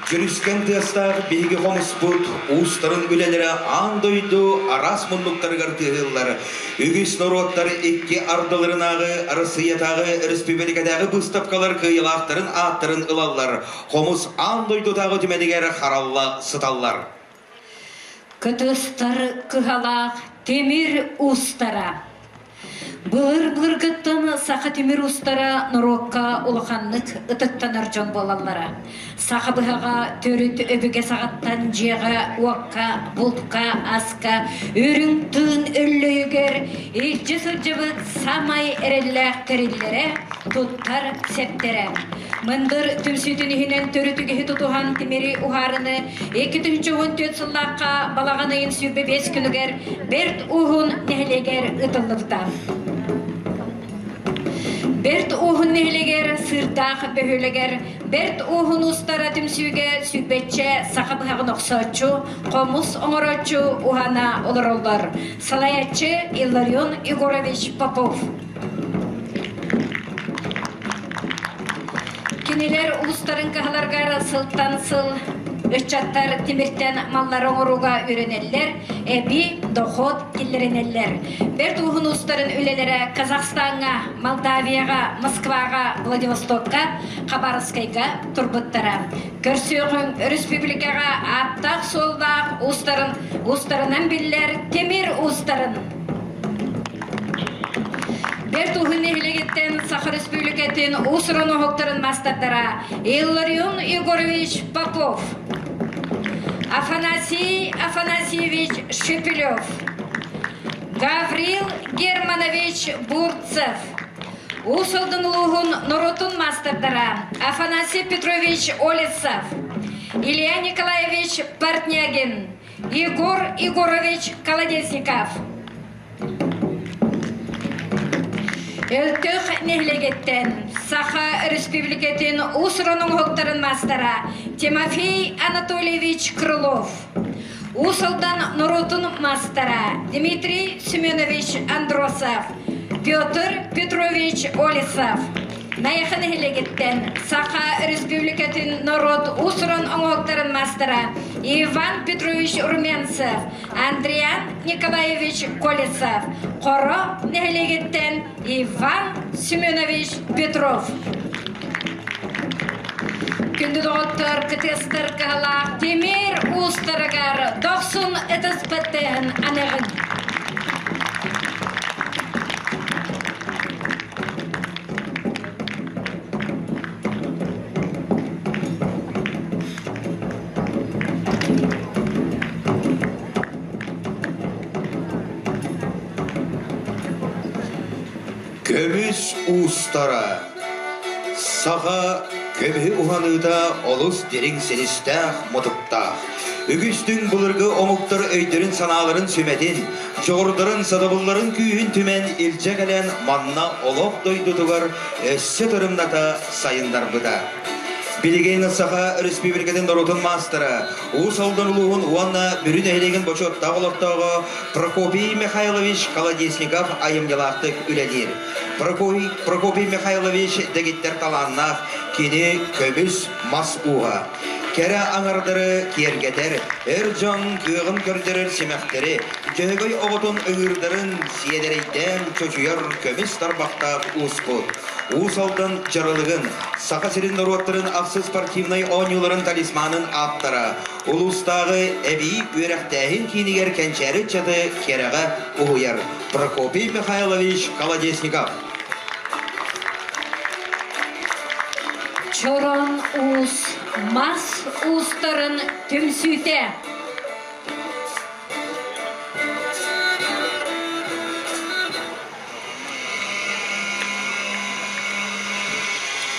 Жүріскен тестағы бейгі қомыспұт, ұстарын үлелері андойду арас мұндықтарғар тығылар. Үгіс народтар екке ардылырынағы, арысыятағы, республикадағы бұстапқалар күйілақтарын аттарын ылалар. Қомыс андойдудағы түмедігер қаралла сыталлар. Күтістар кығалақ темір ұстара. Бұлыр гыттан сақа темір ұстара нұрокка ұлықанлық ұтыттанар жон болалары. Сақа бұғаға төріт өбіге сағаттан жеға, уаққа, бұлтқа, асқа, өрін тұн өллігер, ешчі сұджыбыт самай әрелләқ тереллері, тұттар септері. Мындыр түмсүйдің ихінен төрітігі тұтуған темері ұғарыны 2-14 сыллаққа балағанайын сүйбе 5 күнігер, берт ұғын нәлегер ұтылықта. Берт уһун нехлегер, сырдах бөхөлегер, берт уһун устара түмсүйге сүбетче сақабығағын оқсачу, қомус оңырачу ухана олароллар. Салаячы Илларион Егорович Попов. Кенелер улустарын кахаларгар сылтан сыл, Өччаттар темірттен маллар оңыруға үйренелер, әбі доход келеренелер. Берт уғын ұстарын өлелері Казахстанға, Молдавияға, Москваға, Владивостокқа, Хабаровскайға тұрбыттара. Көрсеуғын республикаға аттақ солдақ ұстарынан білілер темір ұстарын. Берт уғын нехілегеттен Саха республикатын ұсырын оғықтарын мастардара Илларион Егорович Попов, Афанасий Афанасьевич Шепелев, Гаврил Германович Бурцев. Усылдың ұлығын нұротын мастардара Афанасий Петрович Олесов, Илья Николаевич Портнягин, Егор Егорович Колодезников. Өлтөх нехлегеттен Саха Республикатын Усраның хоқтарын мастара Тимофей Анатольевич Крылов. Усалдан Норотун мастара Дмитрий Семенович Андросов. Петр Петрович Олесов. Наяхан хелегеттен Саха Республикатын Народ Усран оңоқтарын мастара Иван Петрович Румянцев, Андриан Николаевич Колесов. Қоро нехелегеттен Иван Семенович Петров. Күнді доғыттыр кітестір кағалақ Темир Устарагар 90 этаспаттен анығын. Көміс устара, саға көмі ұғаныда олыс дерің сеністәқ мұтыптақ. Үгістің бұлырғы омықтыр өйдерін саналарын сөметін, жоғырдарын садабыларын күйін түмен елчек әлен манна олық дойдудығыр өссі тұрымната сайындар бұда. Билеген Саха Республикатын Наротун мастера, Усалдан улуғын уанна бүрін әйлеген бочотта олықтағы Прокопий Михайлович Колодесников айымгелақтық үләдер. Прокопий Михайлович дегеттер таланнақ кені көміс мас уға. Кәрі аңардары кергетер, жан күйіғын көрдерір семәқтері, жөйгөй оғытын үгірдерін сиедерейден чөчүйер көміс тарбақтақ ұспұд. Усалдан жарылығын, Саха сирин народтарын ақсыз спортивнай ойнуларын талисманын аптара. Улустағы әбей өрәқтәйін кейінігер кәнчәрі чады кереға ұғыяр. Прокопий Михайлович Колодесников. Чорон ус, мас устарын түмсүйте.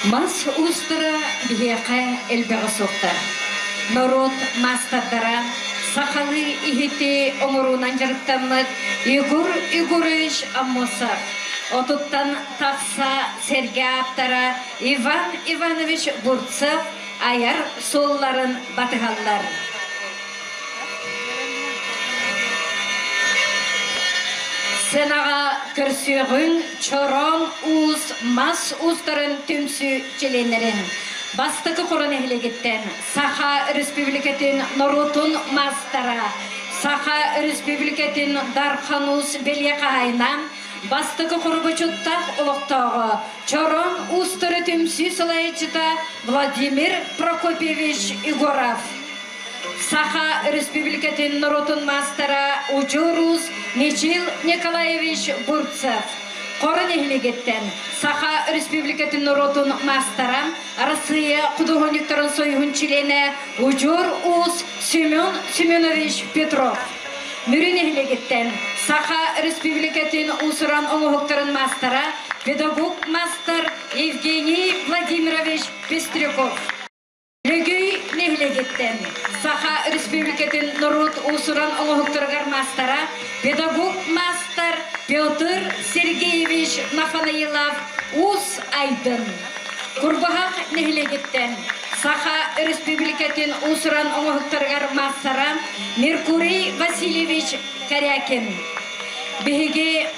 Мас устары биеқе әлбәғі соқтар. Народ мастардара, сақалы ихеті оңыруынан жарықтамыд Егор Егорович Аммосов. Отуттан тақса Серге аптара Иван Иванович Бурцев аяр солларын батығалар. Сенаға көрсеғін чорон уыз мас устарын түмсі челенерін. Бастықы құрын әхілегеттен Саха Республикатын Наротун мастара, Саха Республикатын Дарханус Белеқа айнам, Бастықы құрбычыттақ ұлықтағы чорон устары түмсі сылайчыта Владимир Прокопьевич Егоров. Саха Республикатын Наротун мастара Учурус Мичил Николаевич Бурцев. Қорын әхілегеттен Саха Республикатын Наротун мастара Россия құдығынықтарын сойғын чилене Учур Ус Семен Семенович Петров. Мүрін әхілегеттен Саха Республикатын Усыран оңығықтарын мастара педагог мастер Евгений Владимирович Пестряков. Лөгей нехлегеттен Саха Республикатын Народ Усыран оңығықтырғар мастара педагог мастер Петр Сергеевич Нафанаилов Ус Айдын. Курбахақ нехлегеттен Саха Республикатын Усыран оңығықтырғар мастара Меркурий Васильевич Корякин. Беге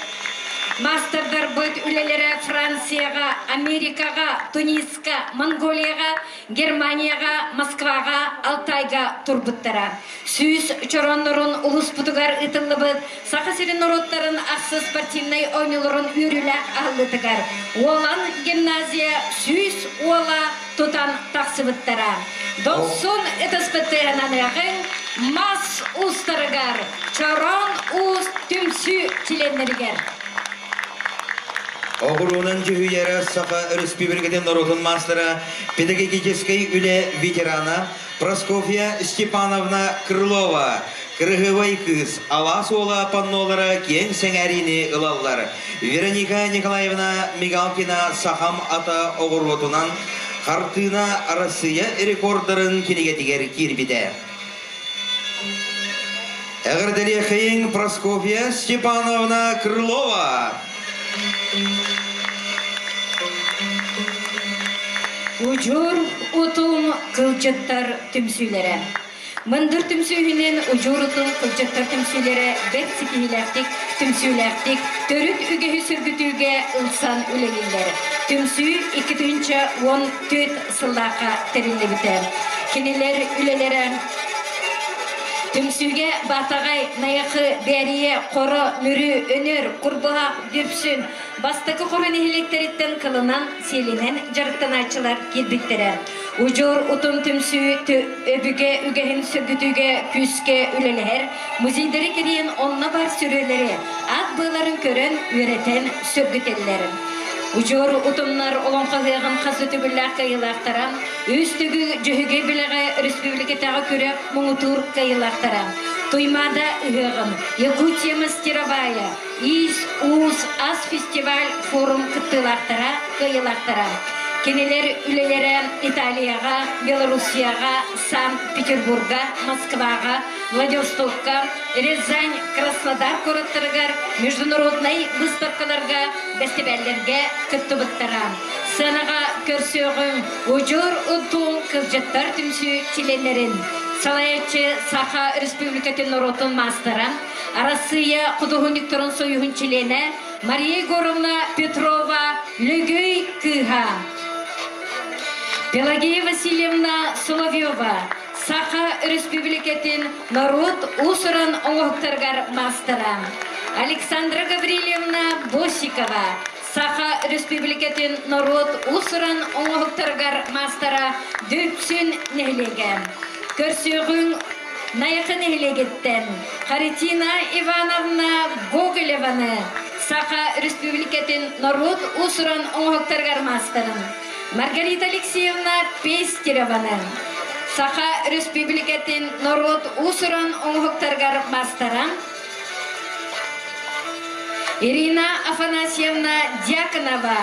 мастердар бұд үлелері Францияға, Америкаға, Туниска, Монголияға, Германияға, Москваға, Алтайға тұрбыттара. Сүйіс чоронларын ұлыс бұтығар ұтылы бұд, Саха сирин народтарын ақсы спортивнай ойныларын үйріләк ағылытығар. Олан гимназия сүйіс ола тұтан тақсы бұттара. Доқсын әтіспіттен анағын мас ұстарығар, чорон ұст түмсі тіленлерігер. Оғыруынан жүхүйері Саха Республикатын Наротун мастера педагогической үле ветерана Проскофья Степановна Крылова. Кырғывай кыз, алас ола паннолары кен сәңәріне ылалар. Вероника Николаевна Мигалкина Сахам ата оғыротунан қартына Россия рекордарын кенегетігер кирбиде. Әғірділі қиын Проскофья Степановна Крылова. Ужур утум кылжыттар түмсүйлері. Мындыр түмсүйлінен ужур утум кылжыттар түмсүйлері бет сикилактик түмсүйлактик төрүт үгеһи сүргүтүүгө ылсан үлелилер. Түмсүү 2-14 сыллака терилебите. Кинилер үлелері Түмсүге батагай, наяқы, бәрие, қоры, мүрі, өнер, құрбыға, дөпсін, бастықы қорын ehлектеріттен қылынан, селінен жарықтан ачылар келбеттері. Ужур утум түмсү өбіге, үгехін сүргүтүге, күске, үлелер, музейдері керейін онна бар сүрелері, ат бұйларын көрін, өретен сүргүтелері. Ужур утумнар олонқағыған қазыты бүлләқ қайылақтарам, өстігі жүхіге біліғі республикатағы көрек мұңытур қайылақтарам. Туймада ұғығын, Якутия мастеровая, ИС, УС, АС фестиваль форум кыттылақтара қайылақтарам. Кенелер үлелері Италияға, Белоруссияға, Санкт-Петербурга, Москваға, Владивостокка, Рязань, Краснодар кураттырыгар, международный выставкаларга, фестивальлерге кыттыбыттарам. Санаға көрсөғін ужур утум кылжаттар түмсү чиленерин. Салаячы Саха Республикатын Норотун мастера, Россия Кудугуниктарын союхун чилене, Мария Егоровна Петрова Лөгөй Кыха. Пелагея Васильевна Соловьева, Саха Республикатын народ усыран оңоқтаргар мастера. Александра Гаврилевна Босикова, Саха Республикатын народ усыран оңоқтаргар мастера дөпсін нәйлеген. Көрсөғін наяқын нәйлегеттен. Харитина Ивановна Гоголеваны, Саха Республикатын народ усыран оңоқтаргар мастерын. Маргарита Алексеевна Пестереваны, Саха Республикатын народ усыран оңоқтаргар мастерын. Ирина Афанасьевна Дьяконова,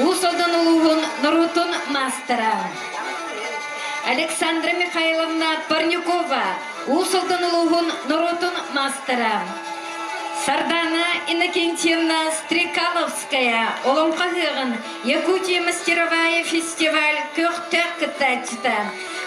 усылдың ұлығын народын мастерын. Александра Михайловна Парнюкова, усылдың ұлығын народын мастерын. Сардана Иннокентьевна Стрекаловская, Оломқағығын, Якутия мастеровая фестиваль көқтәк кытачыта.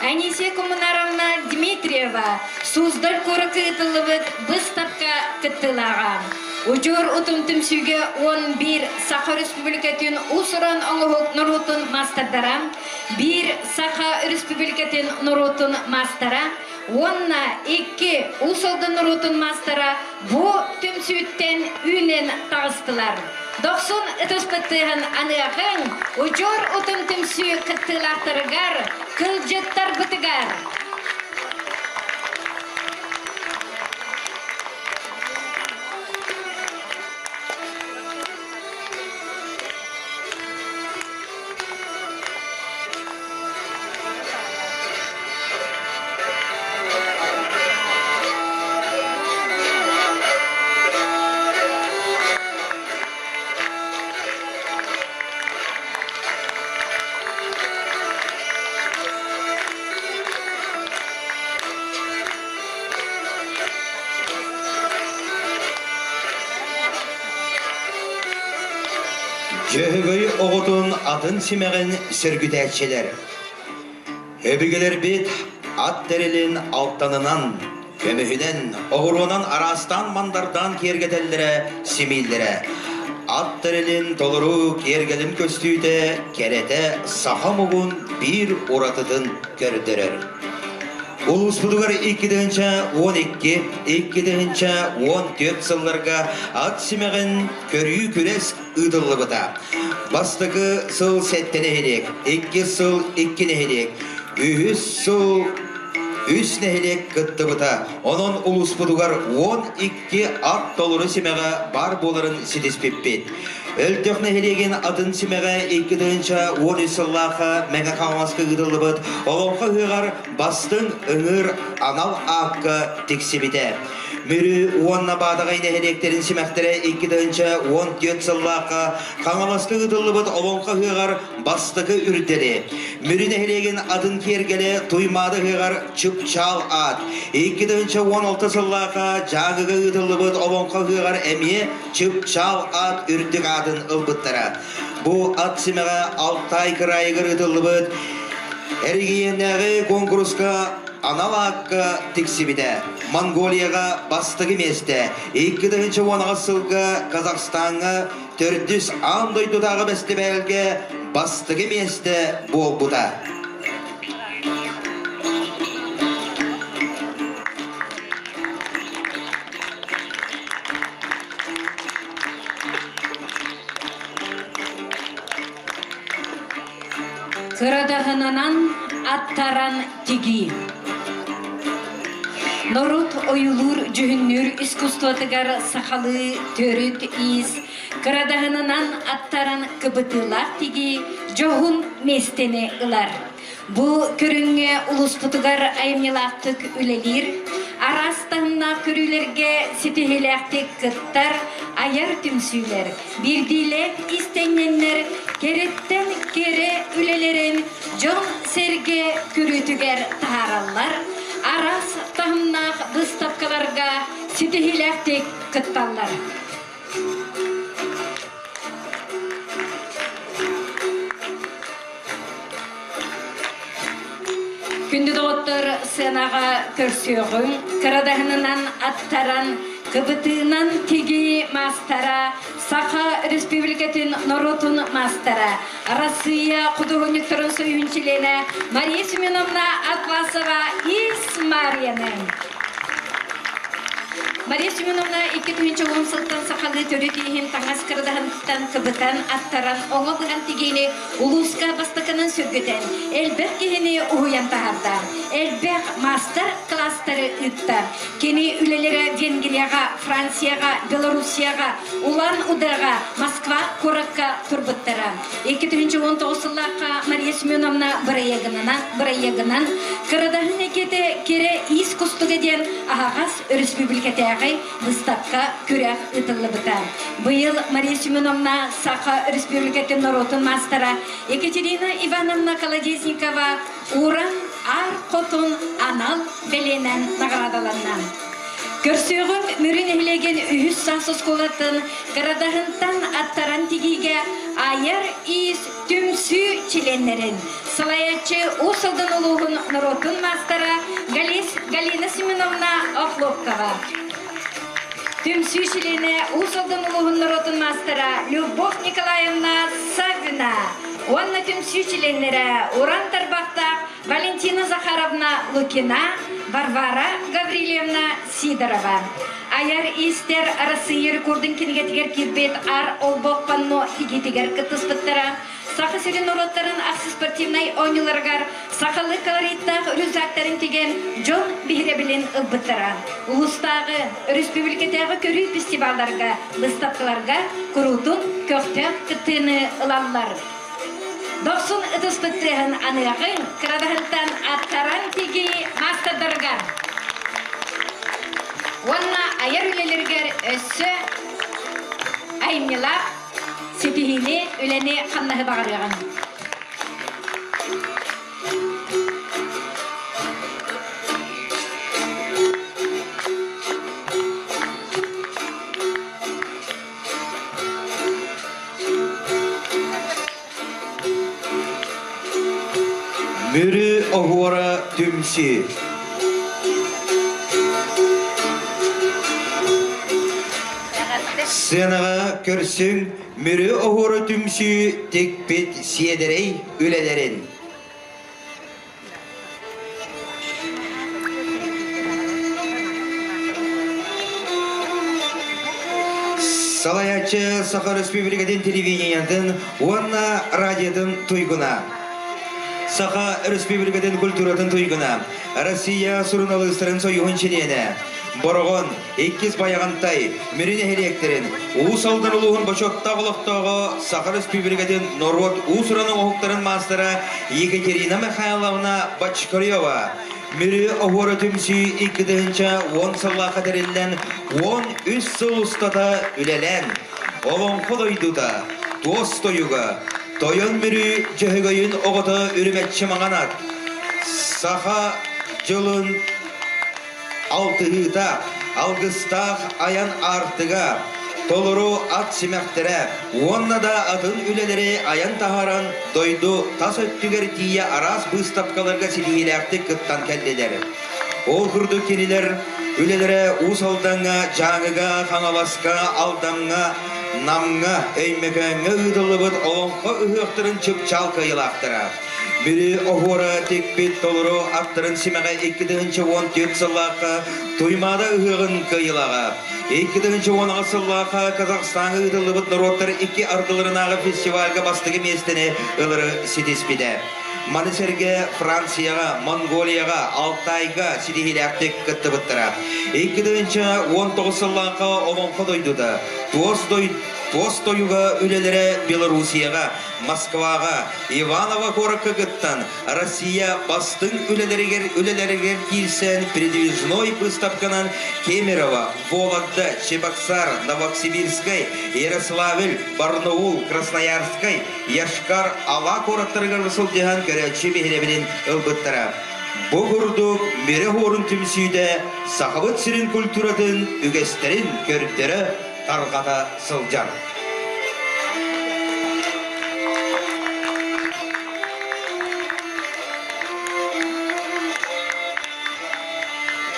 Анисия Коммунаровна Дмитриева, Суздаль көрікі ұтылыбыт бұстапқа кыттылаға. Ужур утум түмсүге 11 Саха Республикатын усыран оңғық нұрутын мастердарам, 1 Саха Республикатын нұрутын мастера, 2 усылды нұрутын мастера бұ түмсүттен үйнен тағыстылар. 90 ұтыспыттығын анығын ужур утум түмсү кыттылақтырығар, кылжыттар бұтығар. Жөһөгөй оғытын атын симеген сөргүтәкчелер. Өбігелер бет ат дәрелін алттанынан, көміхінен, оғыруынан арастан мандардан кергетелдері семейлдері. Ат дәрелін толыру кергелін көстүйді, кереті саха мұғын бір оратыдын көрдірір. Улус бұдығар 2-12, 2-14 сылларға ат симеген көрі күрес ұдылы бұта. Бастығы сыл сәттені хелек, 2 сыл 2 нехелек, 3 сыл 3 нехелек күтті бұта. Onun улус бұдығар 12 ат толыры симеға бар боларын сетеспеппет. Өлтөк нехелеген атын симеға 2-13 сыллаға мәңі қамасқы ұдылы бұд. Олонға ғығар бастың ұңыр анал аққы тексебеті. Мөрі уанна бадағай нәхелектерін семәқтері 2-14 сыллаққа қаңаласты ұтылыбыт олонқа хығар бастықы үрдері. Мөрі нәхелеген адын кергелі туймады хығар чүп-чал ат. 2-16 сыллаққа жағығы ұтылыбыт олонқа хығар әме чүп-чал ат үрдік адын ұлбыттара. Бұ ат семеға Алтай крайығыр ұтылыбыт әрігейеннәғі конкурсқа аналаққа тексібіді. Монголияға бастығы месті. 2-10 сылға Қазақстанға 400 андай дудағы бәсті бәлге бастығы месті бол бұда. Кырадағынанан аттаран тиги. Народ ойулур жүхіннүр искусствотыгар сақалы төрүт из. Кырадағынанан аттаран кыбытылақ тиги жоғын местені ылар. Бұ көріңе улуспутугар айымнелақтық үлелер, арастығына көрілерге сетігелектік кыттар, аяр түмсүйлер, бірдейлек истенненлер, кереттен кере үлелерін жон серге көрітігер тағаралар, арас тағыннақ бұстапқаларға сетігелектік кытталар. Күнді доғыттыр сынаға көрсеуғын, кырадағынынан аттаран, кыбытынан теги мастара, Саха Республикатын Норотун мастара, Россия құдығынықтырын сөйінчілені Мария Семеновна Атласова из Марьяның. Мария Семеновна 2010 сылтан сақалы төретейін таңас кырдағындықтан кыбытан аттаран оңа бұған тегені улуска бастықының сөргітен. Әлбәқ кехені ұғыян тағарда. Әлбәқ мастер кластары үтті. Кені үлелері Венгрияға, Францияға, Белорусияға, Улан Удаға, Москва, Коракка тұрбыттары. 2019 сыллаққа Мария Семеновна бірайегінан кырдағын екеті кере искустығы ден ағағас республикаты выставка күрәк ытылы бұта. Бұйыл Мария Семеновна Саха Республикатын Норотын мастера Екатерина Ивановна Колодезникова уран ар қотын анал беленен нағырадаланнан. Көрсеуғын мүрін әлеген үйіз сасыз қолатын қырадағынтан аттаран тегеге айыр из түмсі чиленлерін. Салаячы ұсылдың ұлығын Норотын мастера Галина Семеновна Охлопкова. Түмсүйшілені ұсылдың ұлығын Норотын мастера Любовь Николаевна Савина. Онна түмсүйшіленері Уран Тарбақтақ Валентина Захаровна Лукина, Варвара Гаврилевна Сидорова. Аяр истер Россия рекордын кенгетігер кирбет ар олбоқ панно игетігер кытыспыттара. Сақы сирен ороттарын ақсы спортивнай ойныларғар, сақалы колориттақ үрізақтарын теген жон бейребілін ұлбыттара. Улыстағы, республикатағы көрі фестивалдарға, выставкаларға күрудың көқтек күттіні ұлалар. Доқсын ұтыспыттығын анығын қырадығынтан аттаран теге мастадырға. Онна аяр үлелергер өссі айымнелар сетігіне үләне қаннағы бағарған. Мүрі оғуара түмсі. Сынаға көрсің, мүрі оғуара түмсі текпет седерей үлелерін. Салаячы Саха Республикаден телевидениядың, онна радиодың туйгуна. Саха Республикаден культурадың туйгуна. Россия сурыналыстырын сойуын ченені. Борғын, еккіз баяғантай, мүріне хелектерін, ұсалдан ұлығын бачотта бұлықтағы Саха Республикаден Норот ұсыраның оғықтарын мастера Екатерина Михайловна Бачкарева. Мүрі оғыры түмсі 2-10 сылла қадерілден 13 сыл ұстата үлелен. Олың қодойдуда, дос тойуға, тойын мүрі жөйгөйін оғыты үріметші мағанат. Саха жылын алтығыта, алғыстақ аян артыға, толыру ат семәқтірі, онна да атын үлелері аян тағаран дойду тас өттігер тие арас бұстапқаларға селигеләкті күттан кәлделері. Ол күрді кенелер үлелері ұсалданға, жаңыға, қаңаласқа, алданға, намға, өймекәңі ұдылы бұд олонқы ұйықтырын чүп чалқы елақтыра. Бірі оғыра текпет толыру аттырын семеға 2-10 сыллаққа туймада ұйығын қиылаға. 2-10 сыллаққа Қазақстанға ұдылы бұд народтар 2 ардылырынағы фестивальға бастығы местіне ұлыры сетеспеді. Манысерге Францияға, Монголияға, Алтайға сидегеләктік күтті бұттыра. 2-19 сыллаққа олонқы дойдуда. Тоз тойуға үлелері Белорусияға, Москваға, Иваново қорыққа күттан, Россия бастың үлелерігер келсен передвижной выставканан Кемерово, Вологда, Чебоксар, Новосибирскай, Ярославль, Барнаул, Красноярскай, Яшкар, Ала қорықтырғыр ғысылдеген көрәтші бейребінен ұлбыттыра. Бұл күрдік мере орын түмсүйді сақыбыт сірін культуратын үгестерін көріктері тарғата сылжар.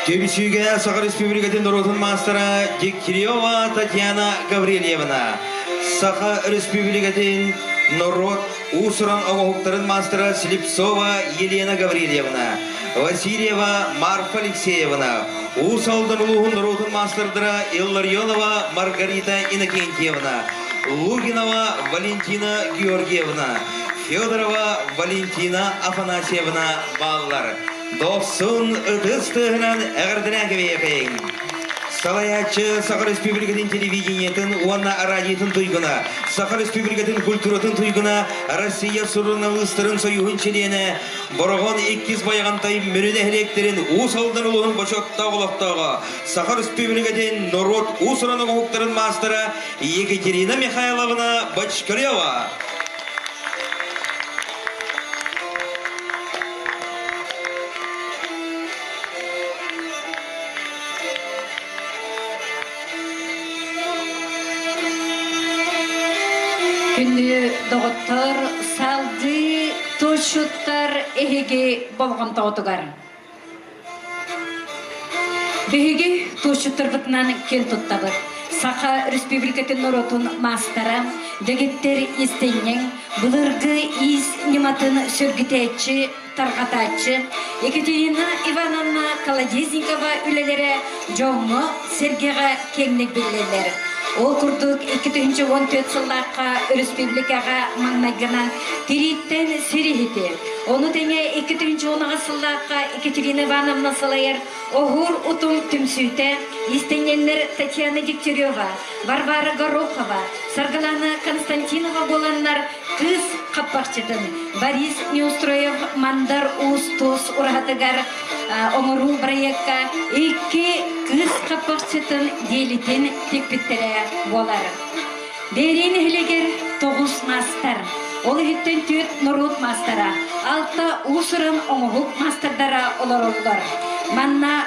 Түмсүйге Саха Республикатын Нұротын мастера Дегтярева Татьяна Гаврилевна, Саха Республикатын Нұрот Усыран оғықтырын мастера Слепцова Елена Гаврилевна, Васильева Марфа Алексеевна, Усалдың ұлығын Нұротын мастердыра Илларионова Маргарита Иннокентьевна, Лугинова Валентина Георгиевна, Федорова Валентина Афанасьевна баллар. Досын ұтыстығынан әғірдінен кебейеқейін. Салаячы Саха Республикатын телевидениетін, уанна радиотын туйгына, Саха Республикатын культуратын туйгына, Россия сұрына ұстырын сойуын челені, бұрығын 2 байғантай мүріне әлектерін ұсалдың ұлығын башатта құлақтаға, Саха Республикатын Нұрот ұсыраны құқтырын мастера Екатерина Михайловна Бочкарева. Күнні доғыттар, салды, тошуттар әйге болған тауытығар. Бейге тошуттар бұтынан кен тұттабыр. Саха Республикатын Нұротын мастара, дегеттер істейнен, бұлырғы из нематын сөргітәтші, тарғататшы, Екатерина Ивановна Колодезникова үлелері жоңы Сергеға кеңнік білелері. Ол күрдік 2-14 сыллаққа республикаға маңнайғынан тереттен серехеті. Оны тәне 2-10 сыллаққа Екатерина Ивановна салайыр оғыр ұтым түмсүйті естененлер Татьяна Дегтярева, Варвара Горохова, Саргалана Константинова боланлар кыз қаппақчыдың. Борис Неустроев мандар ұстос ұрғатығар оңыру проектқа 2 кыз қаппақчыдың делітен текпеттері болар. Берен әлегер 9 мастар. Ол үттен 4 Нұрот мастара, 6 ұсырын оңығық мастардара олар олар. Манна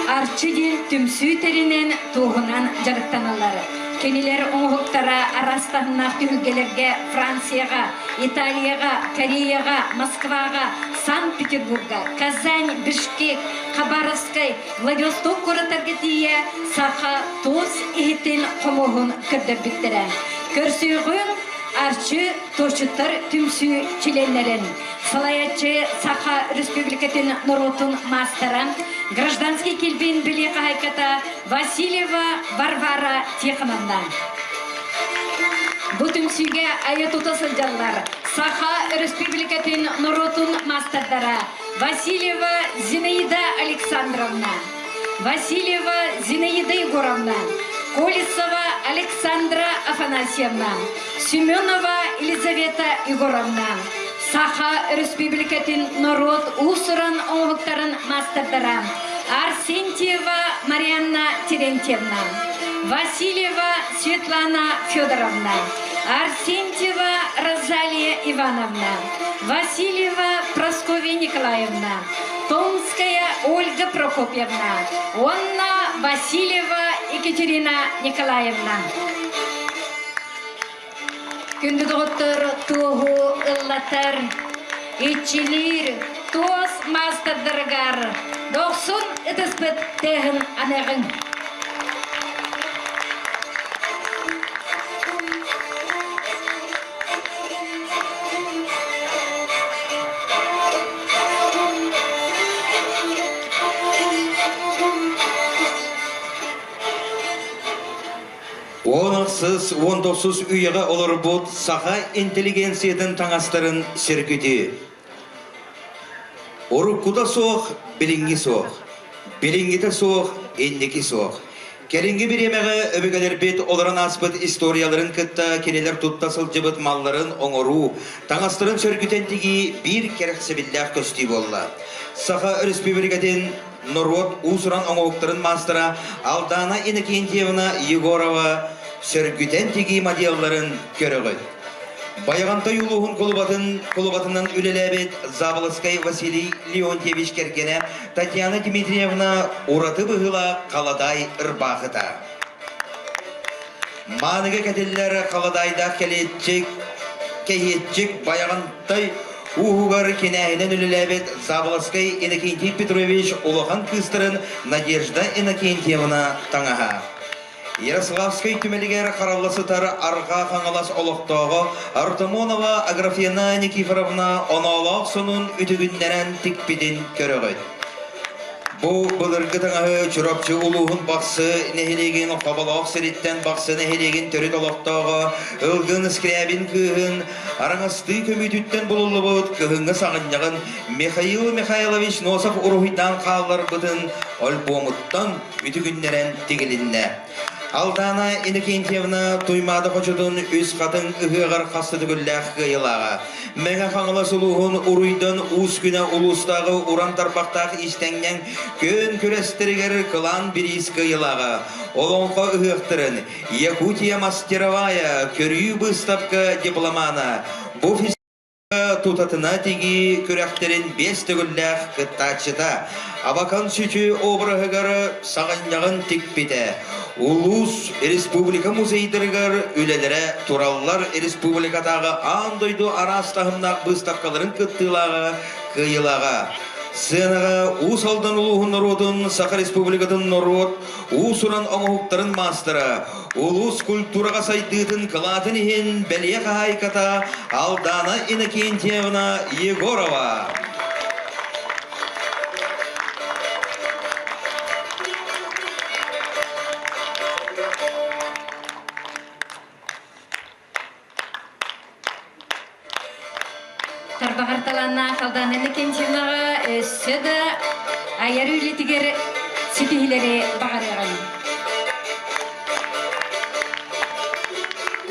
арчы ден түмсүй терінен туғынан жарықтаналары. Кенелер оңғықтара арастағына түргелерге Францияға, Италияға, Кореяға, Москваға, Санкт-Петербурга, Казань, Бишкек, Хабаровскай, Владивосток қорытарға тие Саха тоз ехетін қомығын күрдір біттірі. Көрсүйғын арчы тошыттар түмсүй челенлерін. Салаячы Саха Республикатын Нұротын мастаран, гражданский келбен біле қайқата Васильева Варвара Тихоновна. Бұл түмсүйге айет ұтасыл жаллар. Саха Республикатын Нұротын мастардара Васильева Зинаида Александровна, Васильева Зинаида Егоровна, Колесова Александра Афанасьевна, Семенова Елизавета Егоровна, Саха Республикатын народ усуран оңуктарын мастырдыра. Арсентьева Марьяна Терентьевна, Васильева Светлана Федоровна, Арсентьева Розалия Ивановна, Васильева Прасковья Николаевна, Томская Ольга Прокопьевна, Онна Васильева Екатерина Николаевна. Күндү доктор туğu ыллатар, итчилир, тос мастырдыргар, 90 ытыспыт тегін анағын. Онақсыз, 19 үйеға олар бұд саға интеллигенциядың таңастарын серкеті. Оруккуда соқ, білінгі соқ. Білінгіті соқ, ендекі соқ. Келінгі біремеғі өбігелер бет оларын аспыт историяларын кітті келелер тұттасыл жыбыт малларын оңыру, таңастарын сөргітентігі бір керексебілләқ көсті болла. Саға республикаден Нород усуран оңоқтарын мастыра Алдана Иннокентьевна Егорова сөргітентігі моделларын көрігіт. Баяғанта юлуғын қолыбатынан үлеләбет Заболоскай Василий Леонтьевич Керкене Татьяна Дмитриевна ураты бұғыла қаладай ұрбақыта. Маныға кәделері қаладайда кәйетчік баяғантай уғығар кенәйінен үлеләбет Заболоскай Иннокентий Петрович ұлыған кыстырын Надежда Иннокентьевна таңаға. Ярославскай түмелігер қаралысытар арға қаңалас олықтағы Артамонова Аграфена Никифоровна оналақ сонын үтігіннерін тікпеден көрігіт. Бұл бұлырғы таңағы чүрапчы ұлуғын бақсы нәхелеген қабалақ сіреттен бақсы нәхелеген түрет олықтағы ұлғын скрябин күйін араңысты көмітіттен бұлылы бұд күйінгі сағынjağын Михаил Михайлович Носов ұрухидан қалар бұдын альбомыттан үтігіннерін тегілінне. Алдана Иннокентьевна туймады қочудun өз қатын ұғығар қасты түгілләқ ғайылаға. Мәңі қаңылы сұлуғын ұруйдан ұз күні ұлыстағы уран тарпақтағы істеңнен көн көрестірігер қылан бір ес ғайылаға. Олонға ұғықтырын Якутия мастеровая көрүй бұстапқа дипломана. Бұл тутатына теги көрәқтерін 5 түгілләқ қыттачыда. Абакан сүті обырығығары сағынjağын текпеді. Улус Республика музейдіргер үлелері тураллар республикадағы андойду арастағымнақ бұстапқаларын күттілаға қиылаға. Сынаға усалдан улуғын народын Саха Республикадың народ усуран оңуқтарын мастыры. Улус культураға сайтытын қылатын ехен бәле қайқата Алдана Иннокентьевна Егорова. Тарбағарталанна Алдана Иннокентьевнаға сөді айар үйлетігер сетігілері бағарыған.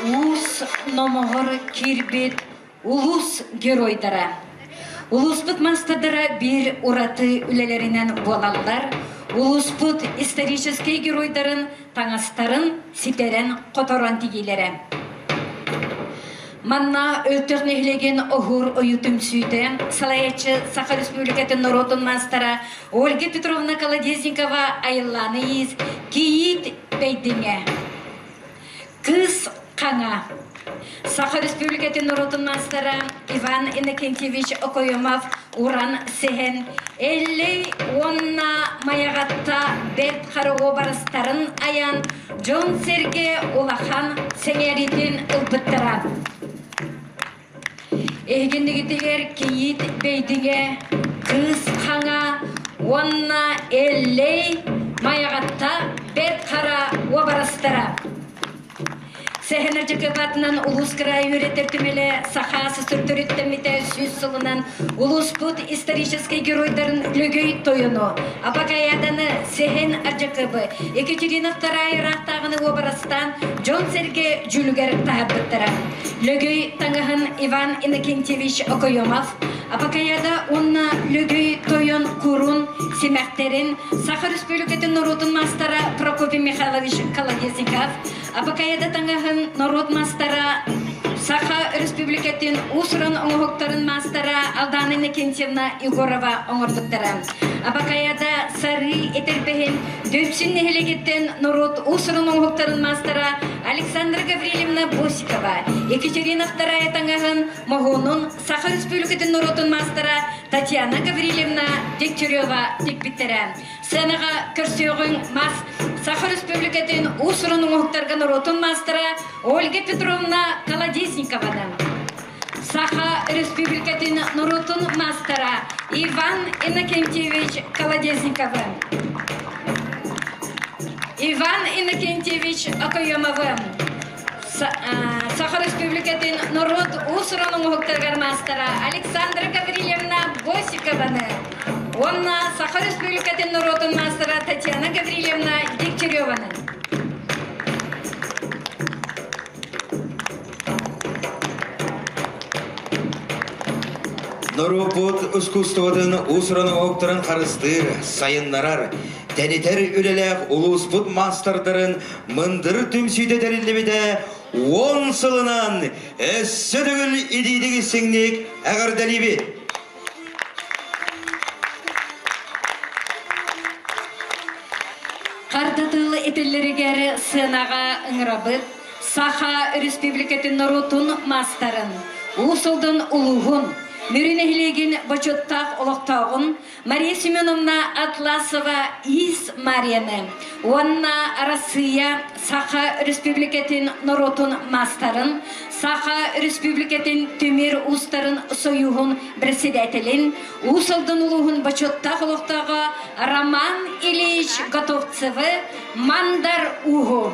Улус номоғыр кирбет улус геройдара. Улуспыт мастадыра бір ураты үлелерінен болалдар. Улуспыт исторический геройдарын таңастарын ситерен қоторан тегейлері. Манна өлтір нехлеген оғыр ойытым сүйді. Салаячы Саха Республикатын народын мастара Ольга Петровна Колодезникова айылланы ез кейт бәйдіңе. Кыз қаңа. Саха Республикатын народын мастара Иван Иннокентьевич Окоемов уран сехен. Эллей онна маяғатта бәт қарығы барыстарын аян Джон Серге Улахан сәңеретін ұлбыттыра. Эгендігітігер кейт бейдіге кыз қаңа онна эллей маяғатта бәт қара обарыстыра. Сехенер жакыбатынан улус край үретертимеле сахасы сүртөрүттемите сүз сылынан улус пут исторический геройдарын лөгөй тойыну. Апакаяданы Сехен Аржакыбы Екатерина II рахтагыны образтан Джон Серге жүлгер тахабыттара. Лөгөй таңыхын Иван Иннокентьевич Окоемов Апакаяда онна лөгөй тойон курун семәктерин Саха Республикатын народын мастара Прокопий Михайлович Колодезников Апакаяда таңыхын народ мастара Саха Республикатын усрын оңоқтарын мастара Алдана Иннокентьевна Егорова оңордықтара. Апакаяда сары этербехин дөпсін нехелегеттен народ усрын оңоқтарын мастара Александра Гаврилевна Босикова, Екатерина II таңағын Мағонын Саха Республикатын народын мастара Татьяна Гаврилевна Дегтярева текбеттері. Сенаға көрсеуғын мас Саха Республикатын усрын оңоқтарға народын мастара Ольга Петровна Колодезниковадан. Саха Республикатын народын мастара Иван Иннокентьевич Колодезниковым. Иван Иннокентьевич Окоемовым. Саха Республикатын народ усрының оңоқтарғар мастара Александра Гаврилевна Босикованы. Онна Саха Республикатын народын мастара Татьяна Гаврилевна Дегтяреваны. Норупут искусстводын усраны оқтарын қарыстыр, сайынларар, тәнетер үлелек улуспут мастардарын мындыр түмсүйді дәрілдебеді 10 сылынан әсі дүгіл идейдегі сеңнек әғір дәлебе. Қардатылы етелерігері сынаға ыңырабыт, Саха Республикатын народын мастарын, усылдың улуғын, Мөрінехілеген бачоттақ олықтағын Мария Семеновна Атласова Ис Марияны, онна Россия Саха Республикатын народын мастарын, Саха Республикатын төмер устарын союғын председателін, усылдың улуғын бачоттақ олықтағы Роман Ильич Готовцевы Мандар Уғу.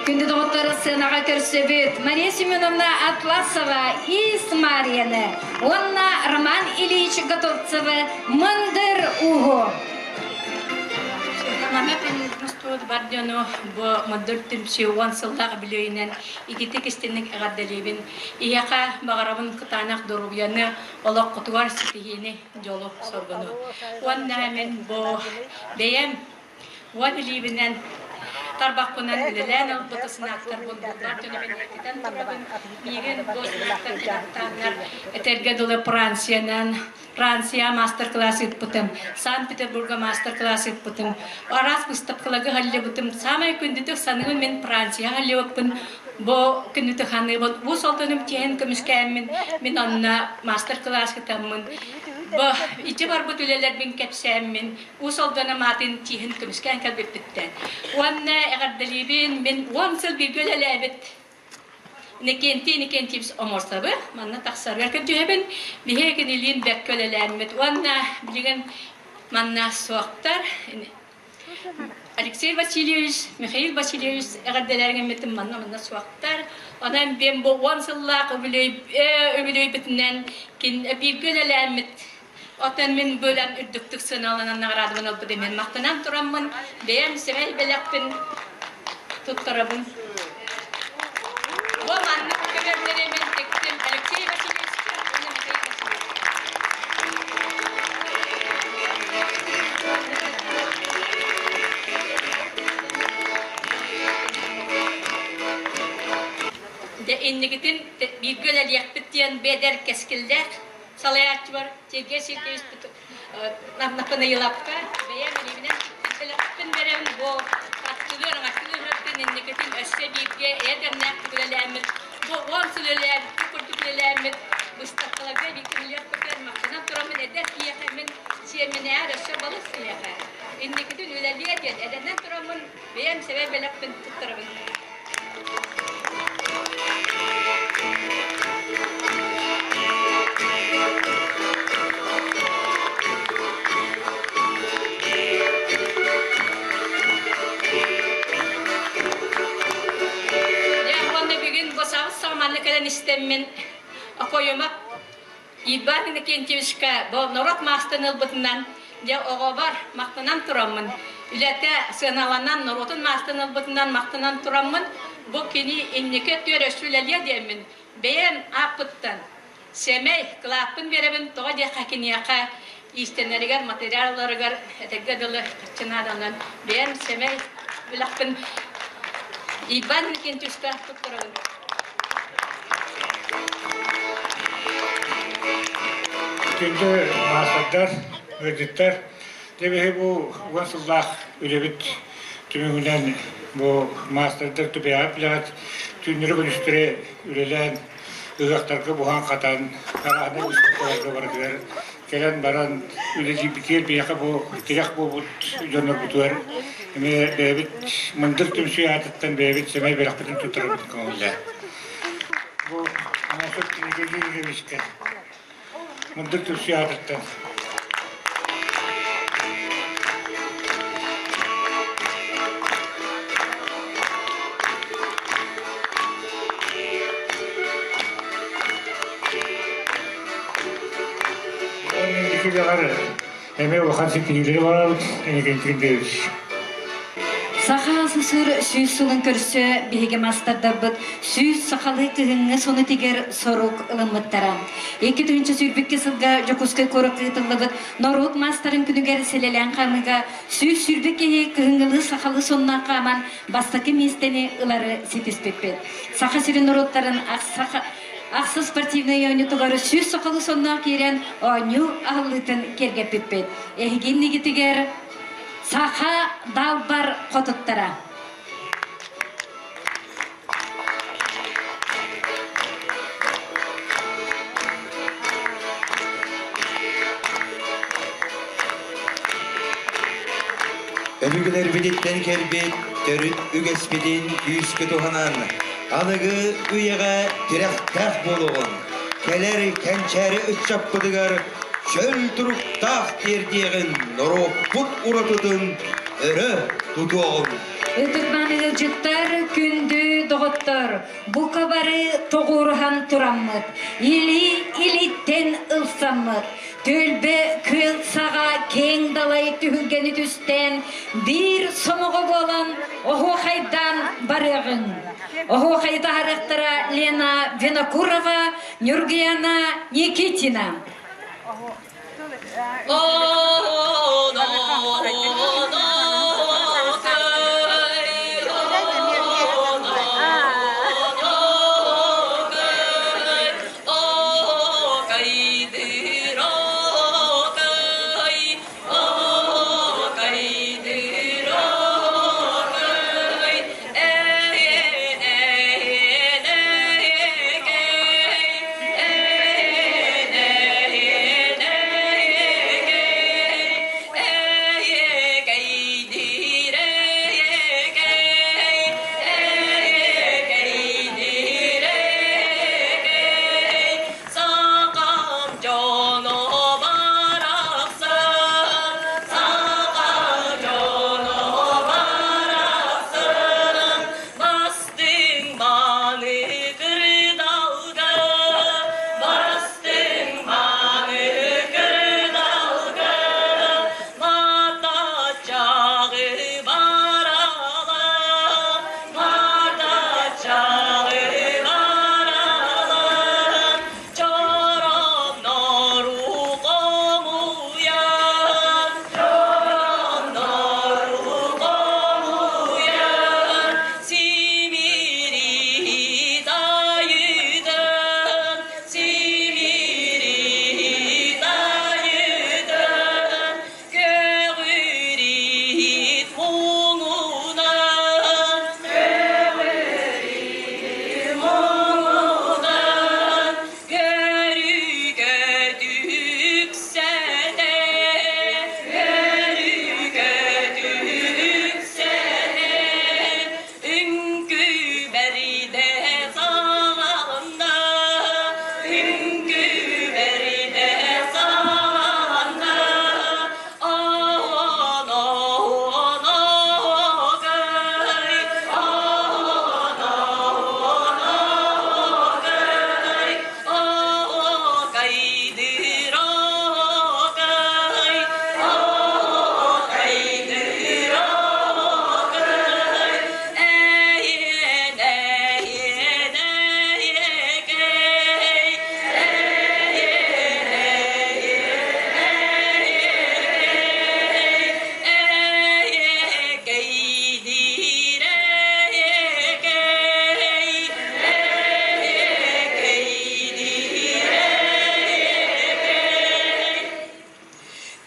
Күнді доғыттары сынаға көрсебет Мария Семеновна Атласова Ис Марияны, онна Роман Ильич Готовцевы Мандыр Уғу. Мамапен мұстуыд бардиону бұ мұндыр түмсі 10 сылдағы білейінен игеті кестенік әғаддалебін. Ияқа бағарабын күтанақ дұрубияны олық құтуар сетігені жолу сорғыны. Онна мен бұ бәйем уан илебінен Тарбақпынан үлелән алып бұтысына ақтар болдылар. Төнебен ектен тұрбағын меген босынақтар кенаттанар. Әтерге дұлы Франция мастер-класс етпітім. Санкт-Петербурга мастер-класс етпітім. Арас бұстапқылығы ғалли бұтым. Самай күндіті санығын мен Франция ғалли өкпін. Бұл күндіті қаны бұл. Бұл солтаным тейін көмішкәймін. Мен онына мастер-класс етемін. Бұл ити бар бұт үлелер мен кәпсәмін. Бұл солтаным атын тейін көмішкәйін кәлбеп біттен. Онына әғардалебен мен 10 сыл бір көлелі әбіт. Некентибс оморсабы, манна тақсар веркеп жөбен, бихеген илин бәк көлеләммет. Онна билеген манна суақтар, Алексей Васильевич, Михаил Васильевич әғарделерген меттім манна суақтар. Онан бен бұл 10 сыллақ өбілей бітінен бір көлеләммет. Отан мен бөлән үрдіктік сыналанан нағырадымын олбыды. Мен мақтынан тұрамын, бәйім сәмәй бәләқпін тұттарабын. Ол манны көмерлері мен тектім Алексей Васильевич, оны Михаил Васильевич. Еннігітін бір көлел яқпіттен бедер кескілдер, салаятчы бар, теге сетейіз напыны елапқа, бәйем елебінен тіліппін беремін бұл қастылыр, еннігітін өссе бейге әдірнәк түгілеләміз, бұл 10 сүлеләміз, күртүгілеләміз, бұстаққыларға бейкімілер көтер мақтынан тұрамын әдәс ияқамын, сиеміне әр өссе балыс ияқа. Еннігітін өләлі әден, әдәннен тұрамын, бәйем сәбәй бәләппін тұттырымын. истеммен акойома Идбарны кентевишка бо норок мастыныл бытынан де оғобар мақтанан тураммын. Үләтә сыналанан норотын мастыныл бытынан мақтанан тураммын. Бу кини иннеке төре сүләлия демин. Бәйән апыттан. Семей клапын беребин тоға де хакинияқа истенерігер материалларыгар әтәгді дылы чынаданан. Бәйән семей білақпын Идбарны кентевишка туттырабын. Kendi masarlar, ödütler, tabii bu vasıflar ülebit tümünden bu masarlar tübe yapılat, tünürü bölüştüre ülelen ızaktarka buhan katan, karahane üstüne vardılar. Gelen baran üleci bitir bir yaka bu tirak bu jönler butuar. Eme bebit mandır tümsü atıttan bebit semay berakpıtın tutarım kanalda. Bu masar tünürü ülebişke. Mandır tümsü atıttan. Hemen vakan sektiğileri var, enekentindeymiş. Сахасы сыр сүйіз сылын көрсі бейге мастардарбыт, сүйіз сақалы кығыңы соны тегер сорук ылымыттара. 2-3 сүрбекке сылға жокускай корық ытылыбыт, норок мастарын күнігер селелен қамыға, сүйіз сүрбекке кығыңылы сақалы сонына қаман бастакы местені ылары сетеспеппет. Сақа сирі нороттарын Ақсы спортивный ойны тұғары сүйіз сақалы сонына керен ойны ағылытын кергеппет. Эгин негетігер Саха далбар қотыттара. Өлігілер білеттен кербет, төрін үгеспеден үйіскі туғанан. Алығы үйеға тіректақ болуғын. Келер кәнчәрі үтчап күдігер, шөл тұрып тақ тердеғін, нұрып бұт ұратыдың, үрі тұтуғын. Үтірбанығы жүттар күнді доғыттыр. Бұл қабары тоғырған тұраммыд. Илиттен ылсаммыд. Төлбе көл саға кең далай түхілгені түстен бір сомығы болан оғы қайдан барығын. Оғы қайда арықтыра Лена Винокурова, Нюргияна Никитина.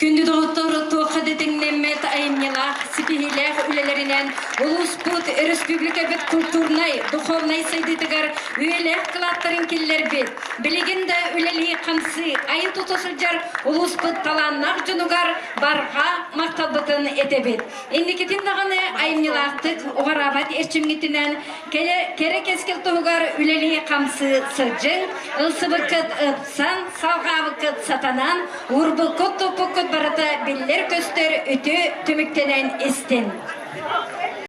Күнді доғыттыр туақы детіңнемет айымнелақ, сипихилях үлелерінен Улуспут республика бет культурнай, духовнай сайдытыгар үйелек кылаттырын келлер бет. Білігінді үлелі қамсы, айы тұтысылжар Улуспут таланнақ жүнугар барға мақталбытын етебет. Ендекетін дағаны айымнелақтық оғарабат ерчімгетінен кере кескел тұғығар үлелі қамсы сыржың, ылсыбықыт ыпсан, салғавықыт сатанан, урбықыт топықыт барыта беллер көстер өте түміктенен істен.